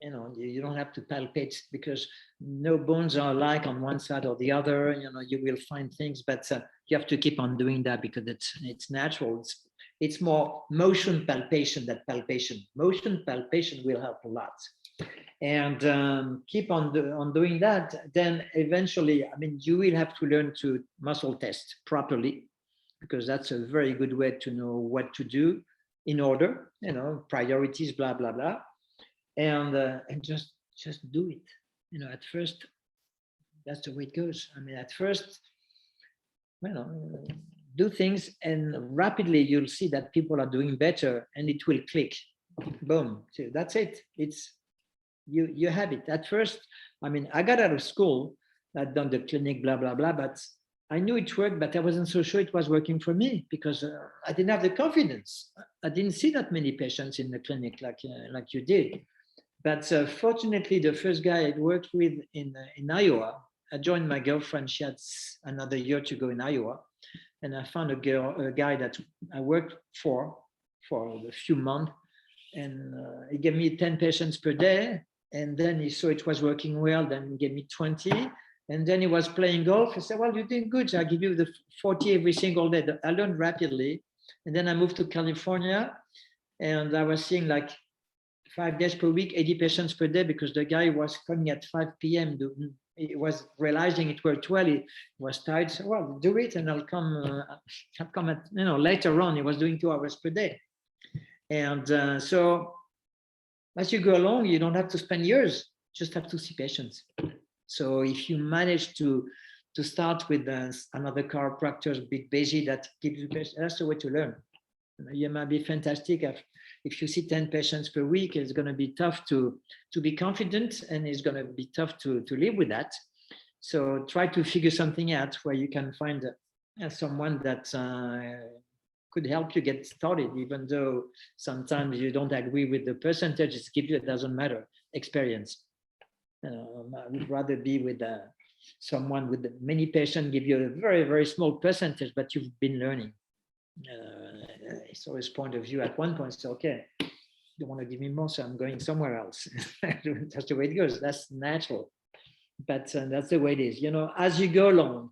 you don't have to palpate because no bones are alike on one side or the other. You will find things, but you have to keep on doing that because it's natural. It's more motion palpation than palpation. Motion palpation will help a lot, and keep on doing that. Then eventually, you will have to learn to muscle test properly, because that's a very good way to know what to do in order. Priorities, blah blah blah. And just do it. At first, that's the way it goes. At first, do things, and rapidly you'll see that people are doing better, and it will click. Boom. So that's it. It's you have it. At first, I got out of school, I'd done the clinic, blah blah blah, but I knew it worked, but I wasn't so sure it was working for me because I didn't have the confidence. I didn't see that many patients in the clinic like you did. But fortunately, the first guy I worked with in Iowa, I joined my girlfriend. She had another year to go in Iowa. And I found a guy that I worked for a few months. And he gave me 10 patients per day. And then he saw it was working well. Then he gave me 20. And then he was playing golf. He said, well, you're doing good. I'll give you the 40 every single day. I learned rapidly. And then I moved to California. And I was seeing like 5 days per week, 80 patients per day, because the guy was coming at 5 p.m. He was realizing it worked well. He was tired. So, well, do it, and I'll come at, later on. He was doing 2 hours per day. And so as you go along, you don't have to spend years, just have to see patients. So if you manage to start with another chiropractor, big busy, that gives you patients, that's the way to learn. You might be fantastic. If you see 10 patients per week, it's going to be tough to be confident, and it's going to be tough to live with that. So try to figure something out where you can find someone that could help you get started, even though sometimes you don't agree with the percentages. It doesn't matter. Experience. I would rather be with someone with many patients, give you a very, very small percentage, but you've been learning. It's always point of view. At one point, it's okay, you don't want to give me more, so I'm going somewhere else. That's the way it goes. That's natural, but that's the way it is. As you go along,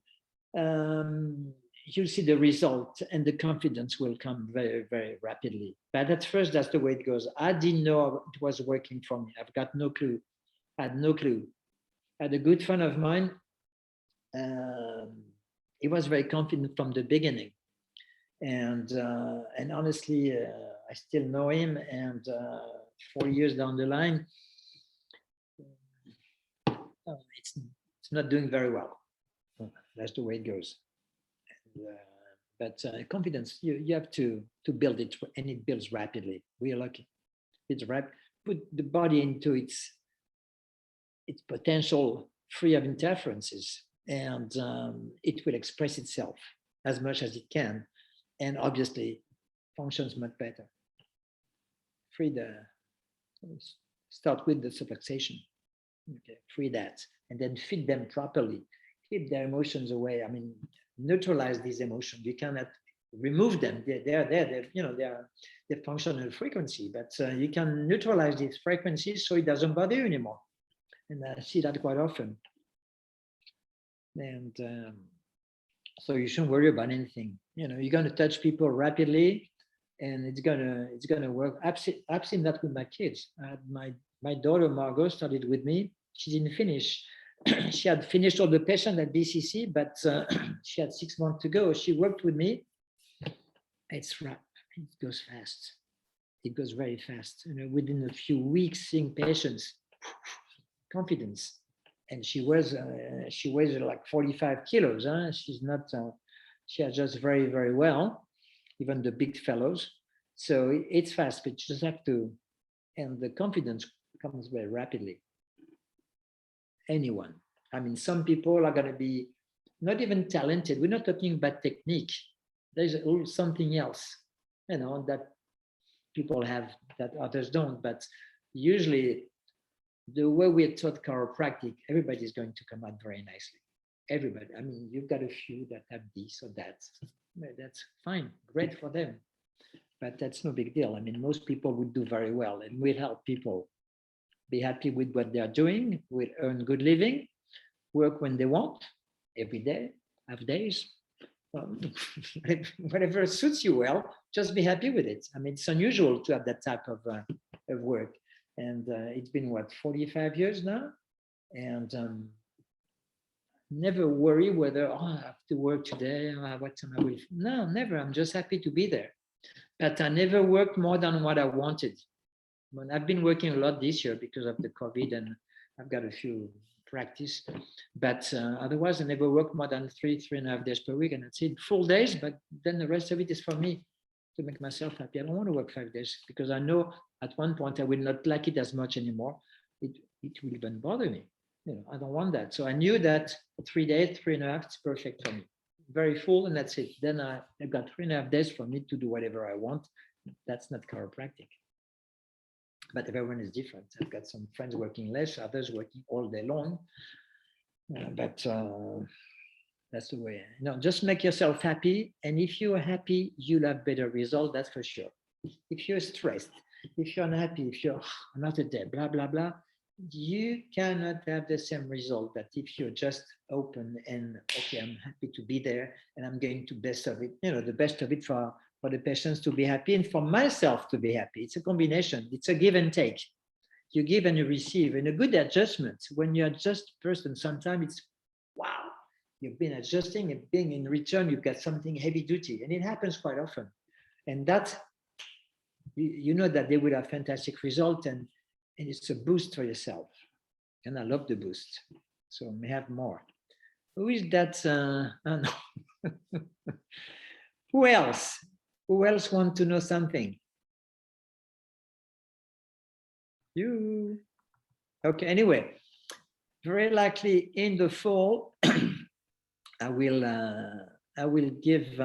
you'll see the result, and the confidence will come very, very rapidly. But at first, that's the way it goes. I didn't know it was working for me. I've got no clue. I had no clue. I had a good friend of mine. He was very confident from the beginning. And honestly, I still know him, and 4 years down the line, it's not doing very well. That's the way it goes. But confidence, you have to build it, and it builds rapidly. We are lucky. It's right. Put the body into its potential, free of interferences, and it will express itself as much as it can. And obviously functions much better. Start with the subluxation. Okay, free that, and then feed them properly. Keep their emotions away. Neutralize these emotions. You cannot remove them. They're there. They're functional frequency, but you can neutralize these frequencies so it doesn't bother you anymore. And I see that quite often. And so you shouldn't worry about anything. You're going to touch people rapidly, and it's gonna work. I've seen that with my kids. My daughter Margot started with me. She didn't finish she had finished all the patients at BCC, but she had 6 months to go. She worked with me. It's rapid. It goes fast. It goes very fast. You know, within a few weeks, seeing patients, confidence. And she weighs like 45 kilos. Huh? She's not. She adjusts very, very well, even the big fellows. So it's fast, but you just have to, and the confidence comes very rapidly. Anyone. I mean, some people are going to be not even talented. We're not talking about technique. There's something else, you know, that people have that others don't. But usually, the way we're taught chiropractic, everybody's going to come out very nicely. Everybody. I mean, you've got a few that have this or that. That's fine, great for them. But that's no big deal. I mean, most people would do very well, and we'll help people be happy with what they're doing, will earn good living, work when they want, every day, have days, whatever suits you well, just be happy with it. I mean, it's unusual to have that type of work. And it's been, what, 45 years now? And never worry whether, oh, I have to work today, what time I will. No, never. I'm just happy to be there. But I never worked more than what I wanted. Well, I've been working a lot this year because of the COVID, and I've got a few practice. But otherwise, I never worked more than 3.5 days per week, and that's it. Full days, but then the rest of it is for me to make myself happy. I don't want to work 5 days because I know at one point I will not like it as much anymore. It will even bother me. You know, I don't want that. So I knew that 3 days, 3.5, it's perfect for me. Very full, and that's it. Then I've got 3.5 days for me to do whatever I want. That's not chiropractic. But everyone is different. I've got some friends working less, others working all day long. But that's the way. You know, just make yourself happy. And if you're happy, you'll have better results, that's for sure. If you're stressed, if you're unhappy, if you're another day, blah, blah, blah, you cannot have the same result that if you're just open and, okay, I'm happy to be there and I'm going to best of it, you know, the best of it for the patients to be happy and for myself to be happy. It's a combination. It's a give and take. You give and you receive. And a good adjustment, when you adjust person, sometimes it's, wow, you've been adjusting and being in return, you've got something heavy duty. And it happens quite often. And that, you know that they will have fantastic result, and it's a boost for yourself. And I love the boost. So may have more. Who is that? Oh no. Who else? Who else want to know something? You. Okay, anyway, very likely in the fall, I will give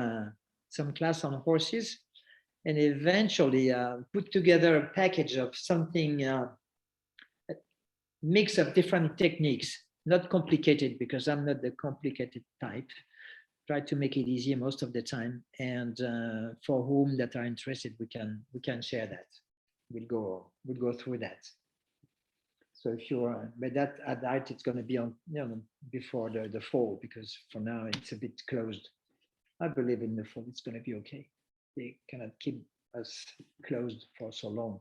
some class on horses and eventually put together a package of something, a mix of different techniques, not complicated because I'm not the complicated type. Try to make it easy most of the time, and for whom that are interested, we can share that. We'll go through that. So if you're, but that at night it's going to be on, you know, before the fall, because for now it's a bit closed. I believe in the fall it's going to be okay. They cannot keep us closed for so long.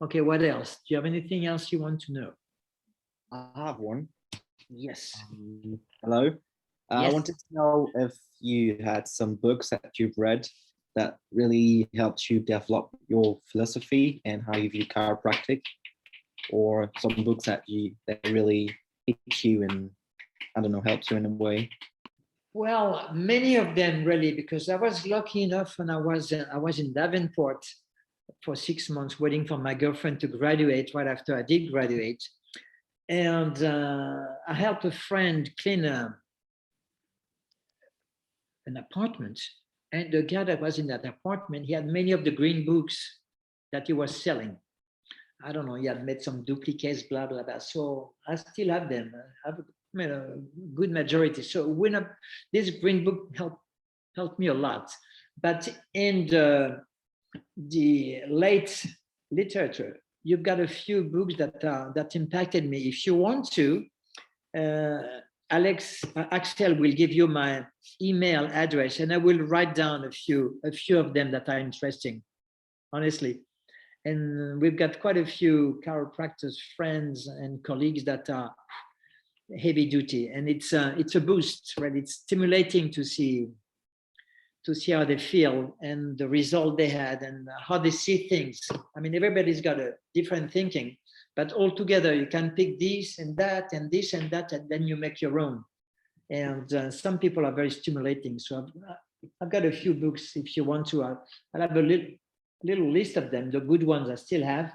Okay, what else? Do you have anything else you want to know? I have one. Yes. Hello. Yes. I wanted to know if you had some books that you've read that really helped you develop your philosophy and how you view chiropractic, or some books that really hit you and, I don't know, helped you in a way. Well, many of them really, because I was lucky enough, and I was in Davenport for 6 months waiting for my girlfriend to graduate right after I did graduate. And I helped a friend clean an apartment. And the guy that was in that apartment, he had many of the green books that he was selling. I don't know, he had made some duplicates, blah, blah, blah. So I still have them. I have a good majority. So when this green book helped me a lot. But in the late literature, you've got a few books that impacted me. If you want to, Axel will give you my email address, and I will write down a few of them that are interesting, honestly. And we've got quite a few chiropractors, friends and colleagues that are heavy duty, and it's a boost, right? It's stimulating to see how they feel and the result they had and how they see things. I mean, everybody's got a different thinking, but all together you can pick this and that and this and that, and then you make your own. And some people are very stimulating. So I've got a few books if you want to. I'll have a little list of them, the good ones I still have,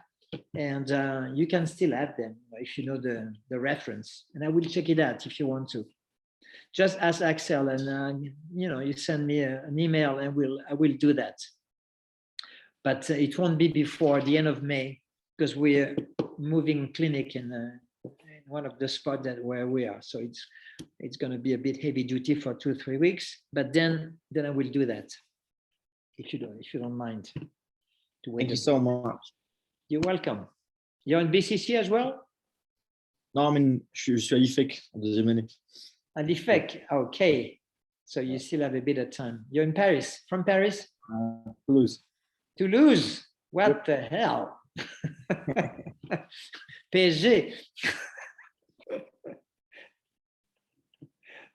and you can still have them if you know the reference. And I will check it out if you want to. Just ask Axel, and you send me an email, and I will do that. But it won't be before the end of May, because we're moving clinic in one of the spots where we are. So it's going to be a bit heavy duty for 2-3 weeks. But then I will do that, if you don't mind. Thank you so much. You're welcome. You're in BCC as well? Non, mais je suis à l'IFEC en deuxième année. At l'IFEC, okay. So you still have a bit of time. You're in Paris, from Paris? Toulouse. Toulouse, what the hell? PSG.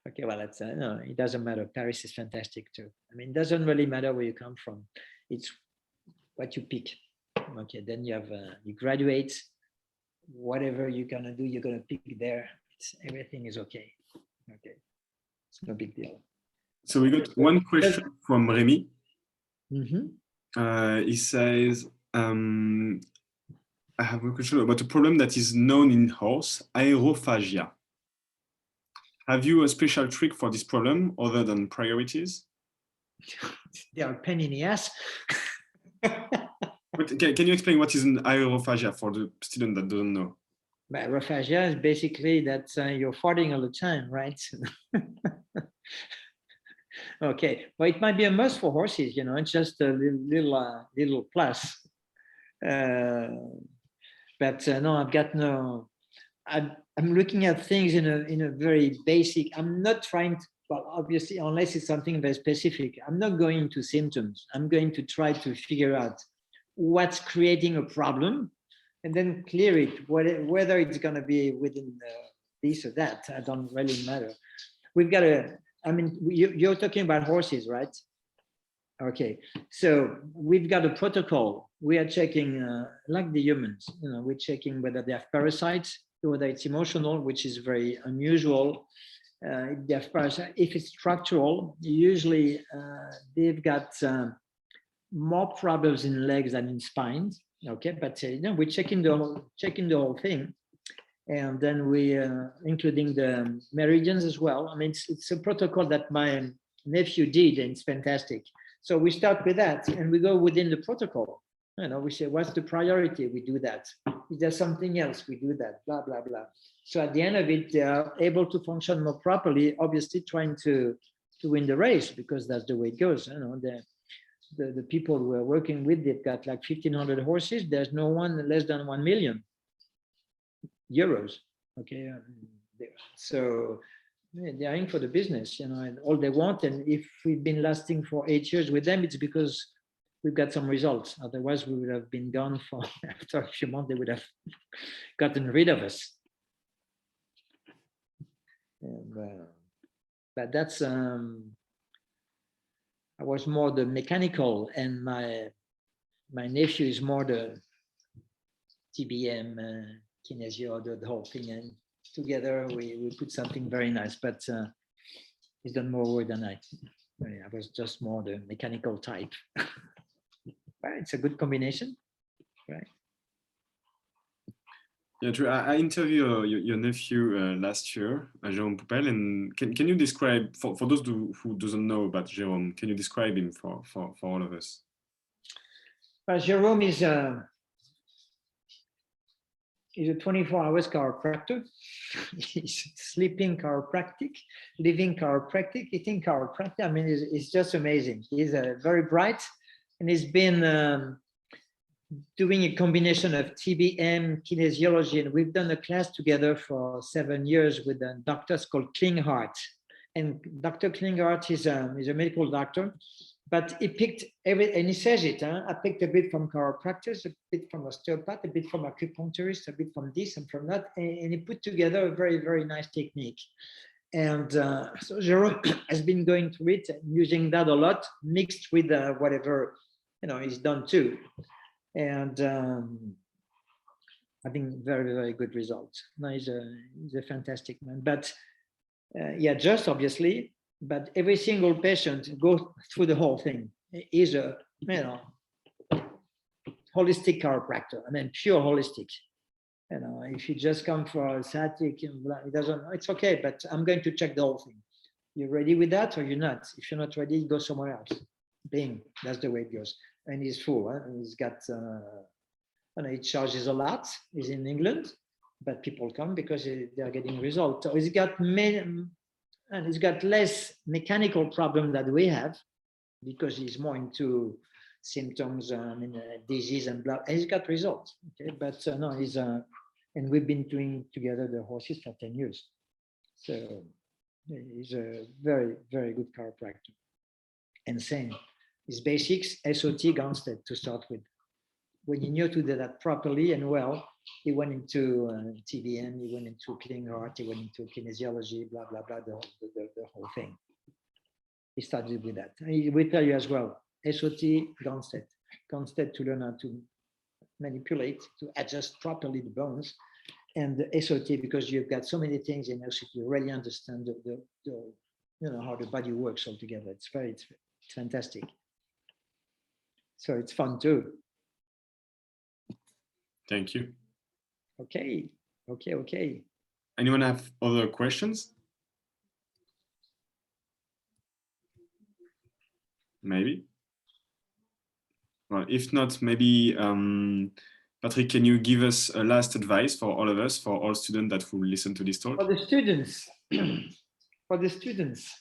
Okay, well, that's no, it doesn't matter. Paris is fantastic too. I mean, it doesn't really matter where you come from. It's what you pick. Okay, then you have you graduate, whatever you're gonna do, you're gonna pick there. Everything is okay. Okay, it's no big deal. So we got one question from Remy. Mm-hmm. He says, I have a question about a problem that is known in horse, aerophagia. Have you a special trick for this problem other than priorities? They are a pain in the ass. But can you explain what is an aerophagia for the student that doesn't know? Aerophagia is basically that you're farting all the time, right? Okay, well, it might be a must for horses, it's just a little plus. But no, I've got no. I'm looking at things in a very basic. I'm not trying to. Well, obviously, unless it's something very specific, I'm not going into symptoms. I'm going to try to figure out what's creating a problem, and then clear it. Whether it's going to be within this or that, I don't really matter. We've got a. I mean, you're talking about horses, right? Okay, so we've got a protocol. We are checking, like the humans, we're checking whether they have parasites, whether it's emotional, which is very unusual. If they have parasites, if it's structural, usually they've got more problems in legs than in spines. Okay, but we're checking the whole thing. And then we including the meridians as well. I mean, it's a protocol that my nephew did, and it's fantastic. So we start with that, and we go within the protocol. We say, what's the priority? We do that. Is there something else? We do that. Blah blah blah. So at the end of it, they are able to function more properly. Obviously, trying to win the race, because that's the way it goes. The people we're working with, they've got like 1,500 horses. There's no one less than 1 million euros. Okay, so they're in for the business, and all they want. And if we've been lasting for 8 years with them, it's because we've got some results. Otherwise, we would have been gone for after a few months. They would have gotten rid of us. But that's I was more the mechanical, and my nephew is more the TBM. Kinesio, the whole thing, and together we put something very nice. But he's done more work than I was just more the mechanical type. But it's a good combination, right? Yeah, true. I interviewed your nephew last year, Jérôme Poupel, and can you describe, for those who doesn't know about Jérôme, can you describe him for all of us? Well, Jérôme is he's a 24 hours chiropractor. He's sleeping chiropractic, living chiropractic, eating chiropractic. I mean, it's just amazing. He's very bright, and he's been doing a combination of TBM, kinesiology, and we've done a class together for 7 years with a doctor called Klinghardt. And Dr. Klinghardt is a medical doctor, but he picked and he says it, I picked a bit from chiropractors, a bit from osteopath, a bit from acupuncturist, a bit from this and from that, and he put together a very, very nice technique. And so Jerome has been going through it, using that a lot, mixed with whatever, he's done too. And having very, very good results. No, he's a fantastic man. But yeah, just obviously, but every single patient goes through the whole thing. He's a, holistic chiropractor. I mean, pure holistic. If you just come for a static, it doesn't, it's okay, but I'm going to check the whole thing. You ready with that or you're not? If you're not ready, go somewhere else. Bing, that's the way it goes. And he's full, and he's got, he charges a lot. He's in England, but people come because they're getting results. So he's got many, and he's got less mechanical problem that we have, because he's more into symptoms, disease and blah. And he's got results. Okay, but no, he's and we've been doing together the horses for 10 years. So he's a very, very good chiropractor. And same, his basics, SOT, Gonstead to start with. When he knew to do that properly and well, he went into TBM, he went into cleaning heart, he went into kinesiology, blah, blah, blah, the whole thing. He started with that. He will tell you as well, SOT, Gonstead to learn how to manipulate, to adjust properly the bones, and the SOT, because you've got so many things in SOT, you really understand how the body works altogether. It's fantastic. So it's fun too. Thank you. Okay. Anyone have other questions? Maybe. Well, if not, maybe Patrick, can you give us a last advice for all of us, for all students that will listen to this talk? For the students,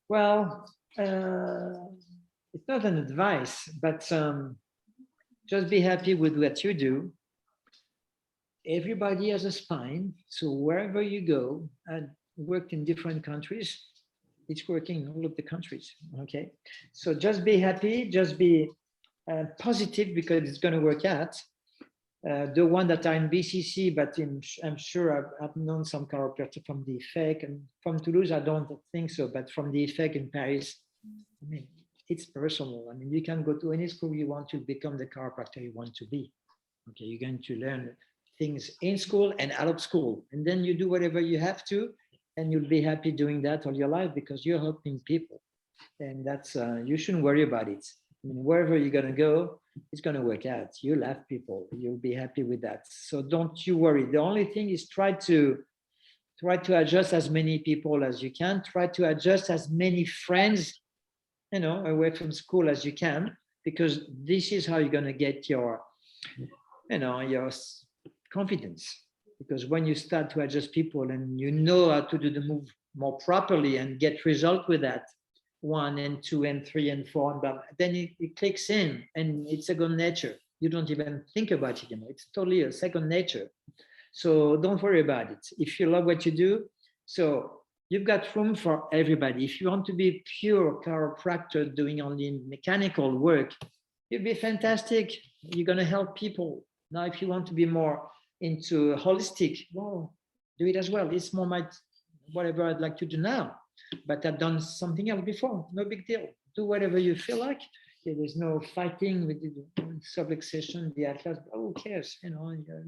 well, it's not an advice, but just be happy with what you do. Everybody has a spine, so wherever you go, and worked in different countries, it's working in all of the countries. Okay, so just be happy, just be positive, because it's going to work out. The one that are in BCC, but I'm sure I've known some chiropractors from the IFEC, and from Toulouse, I don't think so, but from the IFEC in Paris, I mean, it's personal. I mean, you can go to any school you want to become the chiropractor you want to be. Okay, you're going to learn things in school and out of school, and then you do whatever you have to, and you'll be happy doing that all your life, because you're helping people, and that's you shouldn't worry about it. I mean, wherever you're gonna go, it's gonna work out. You'll have people. You'll be happy with that. So don't you worry. The only thing is try to adjust as many people as you can. Try to adjust as many friends, away from school as you can, because this is how you're gonna get your, your confidence. Because when you start to adjust people and you know how to do the move more properly and get result with that, 1 and 2 and 3 and 4, and blah, then it clicks in, and it's second nature. You don't even think about it anymore. It's totally a second nature. So don't worry about it. If you love what you do, so you've got room for everybody. If you want to be pure chiropractor doing only mechanical work, you'll be fantastic. You're going to help people. Now, if you want to be more into holistic, well, do it as well. It's more whatever I'd like to do now. But I've done something else before. No big deal. Do whatever you feel like. Okay, there's no fighting with the subluxation, the atlas. Who cares?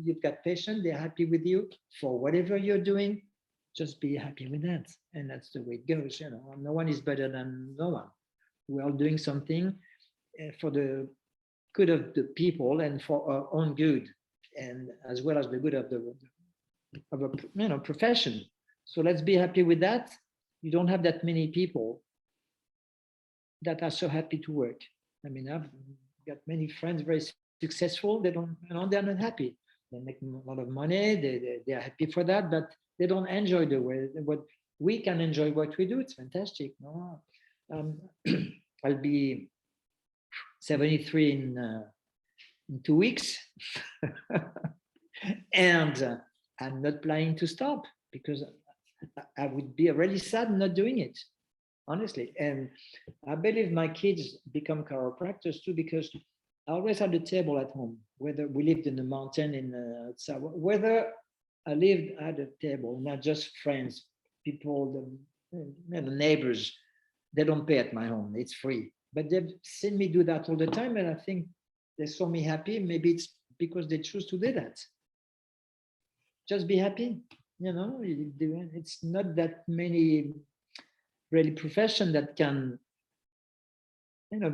You've got patients. They're happy with you for whatever you're doing. Just be happy with that, and that's the way it goes. No one is better than no one. We're all doing something for the good of the people and for our own good, and as well as the good of a profession. So let's be happy with that. You don't have that many people that are so happy to work. I mean, I've got many friends very successful. They're not happy. They make a lot of money. They are happy for that, but they don't enjoy the way what we can enjoy what we do. It's fantastic. No, I'll be 73 in 2 weeks, and I'm not planning to stop, because I would be really sad not doing it. honestly. And I believe my kids become chiropractors too, because I always had a table at home, whether we lived in the mountain whether I lived at a table, not just friends, people, the neighbors. They don't pay at my home, it's free. But they've seen me do that all the time, and I think they saw me happy. Maybe it's because they choose to do that. Just be happy, it's not that many really profession that can,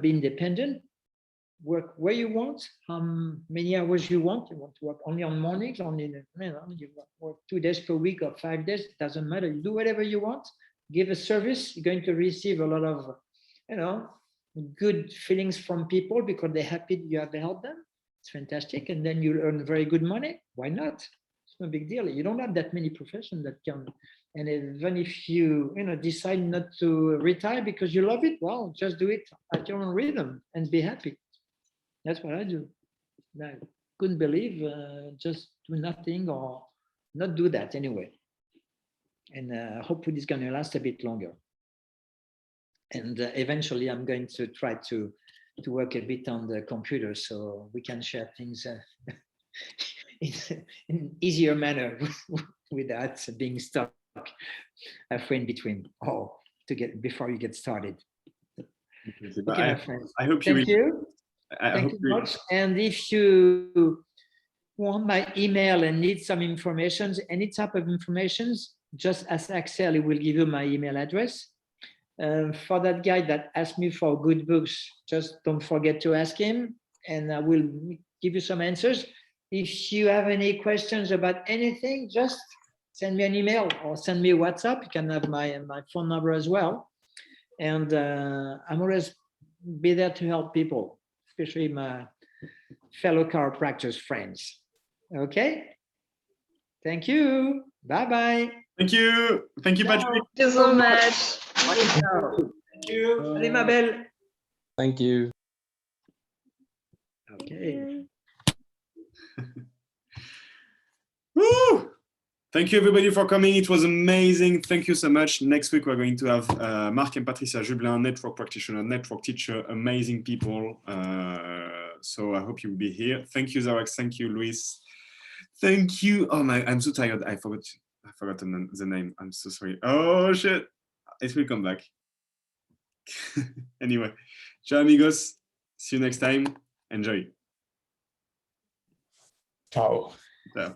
be independent, work where you want, how many hours you want. You want to work only on mornings, only, you work 2 days per week or 5 days, it doesn't matter. You do whatever you want, give a service, you're going to receive a lot of, good feelings from people because they're happy you have helped them. It's fantastic. And then you earn very good money. Why not? It's no big deal. You don't have that many professions that can. And even if you, decide not to retire because you love it, well, just do it at your own rhythm and be happy. That's what I do. I couldn't believe just do nothing or not do that anyway. And hopefully it's going to last a bit longer. And eventually I'm going to try to work a bit on the computer so we can share things in an easier manner without being stuck halfway in between. Before you get started. Okay, my friends. I hope Thank you. Thank you much. And if you want my email and need some information, any type of information, just ask Axel. He will give you my email address. For that guy that asked me for good books, just don't forget to ask him, and I will give you some answers. If you have any questions about anything, just send me an email or send me a WhatsApp. You can have my phone number as well. And I'm always be there to help people, especially my fellow chiropractors friends. Okay? Thank you. Bye-bye. Thank you. Thank you, Patrick. Thank you so much. Thank you. Allez, ma belle. Thank you. Okay. Woo! Thank you, everybody, for coming. It was amazing. Thank you so much. Next week, we're going to have Marc and Patricia Jublin, network practitioner, network teacher, amazing people. So I hope you'll be here. Thank you, Zarex. Thank you, Luis. Thank you. Oh my, I'm so tired. I forgot the name. I'm so sorry. Oh shit. It will come back. Anyway, ciao, amigos. See you next time. Enjoy. Ciao. Ciao.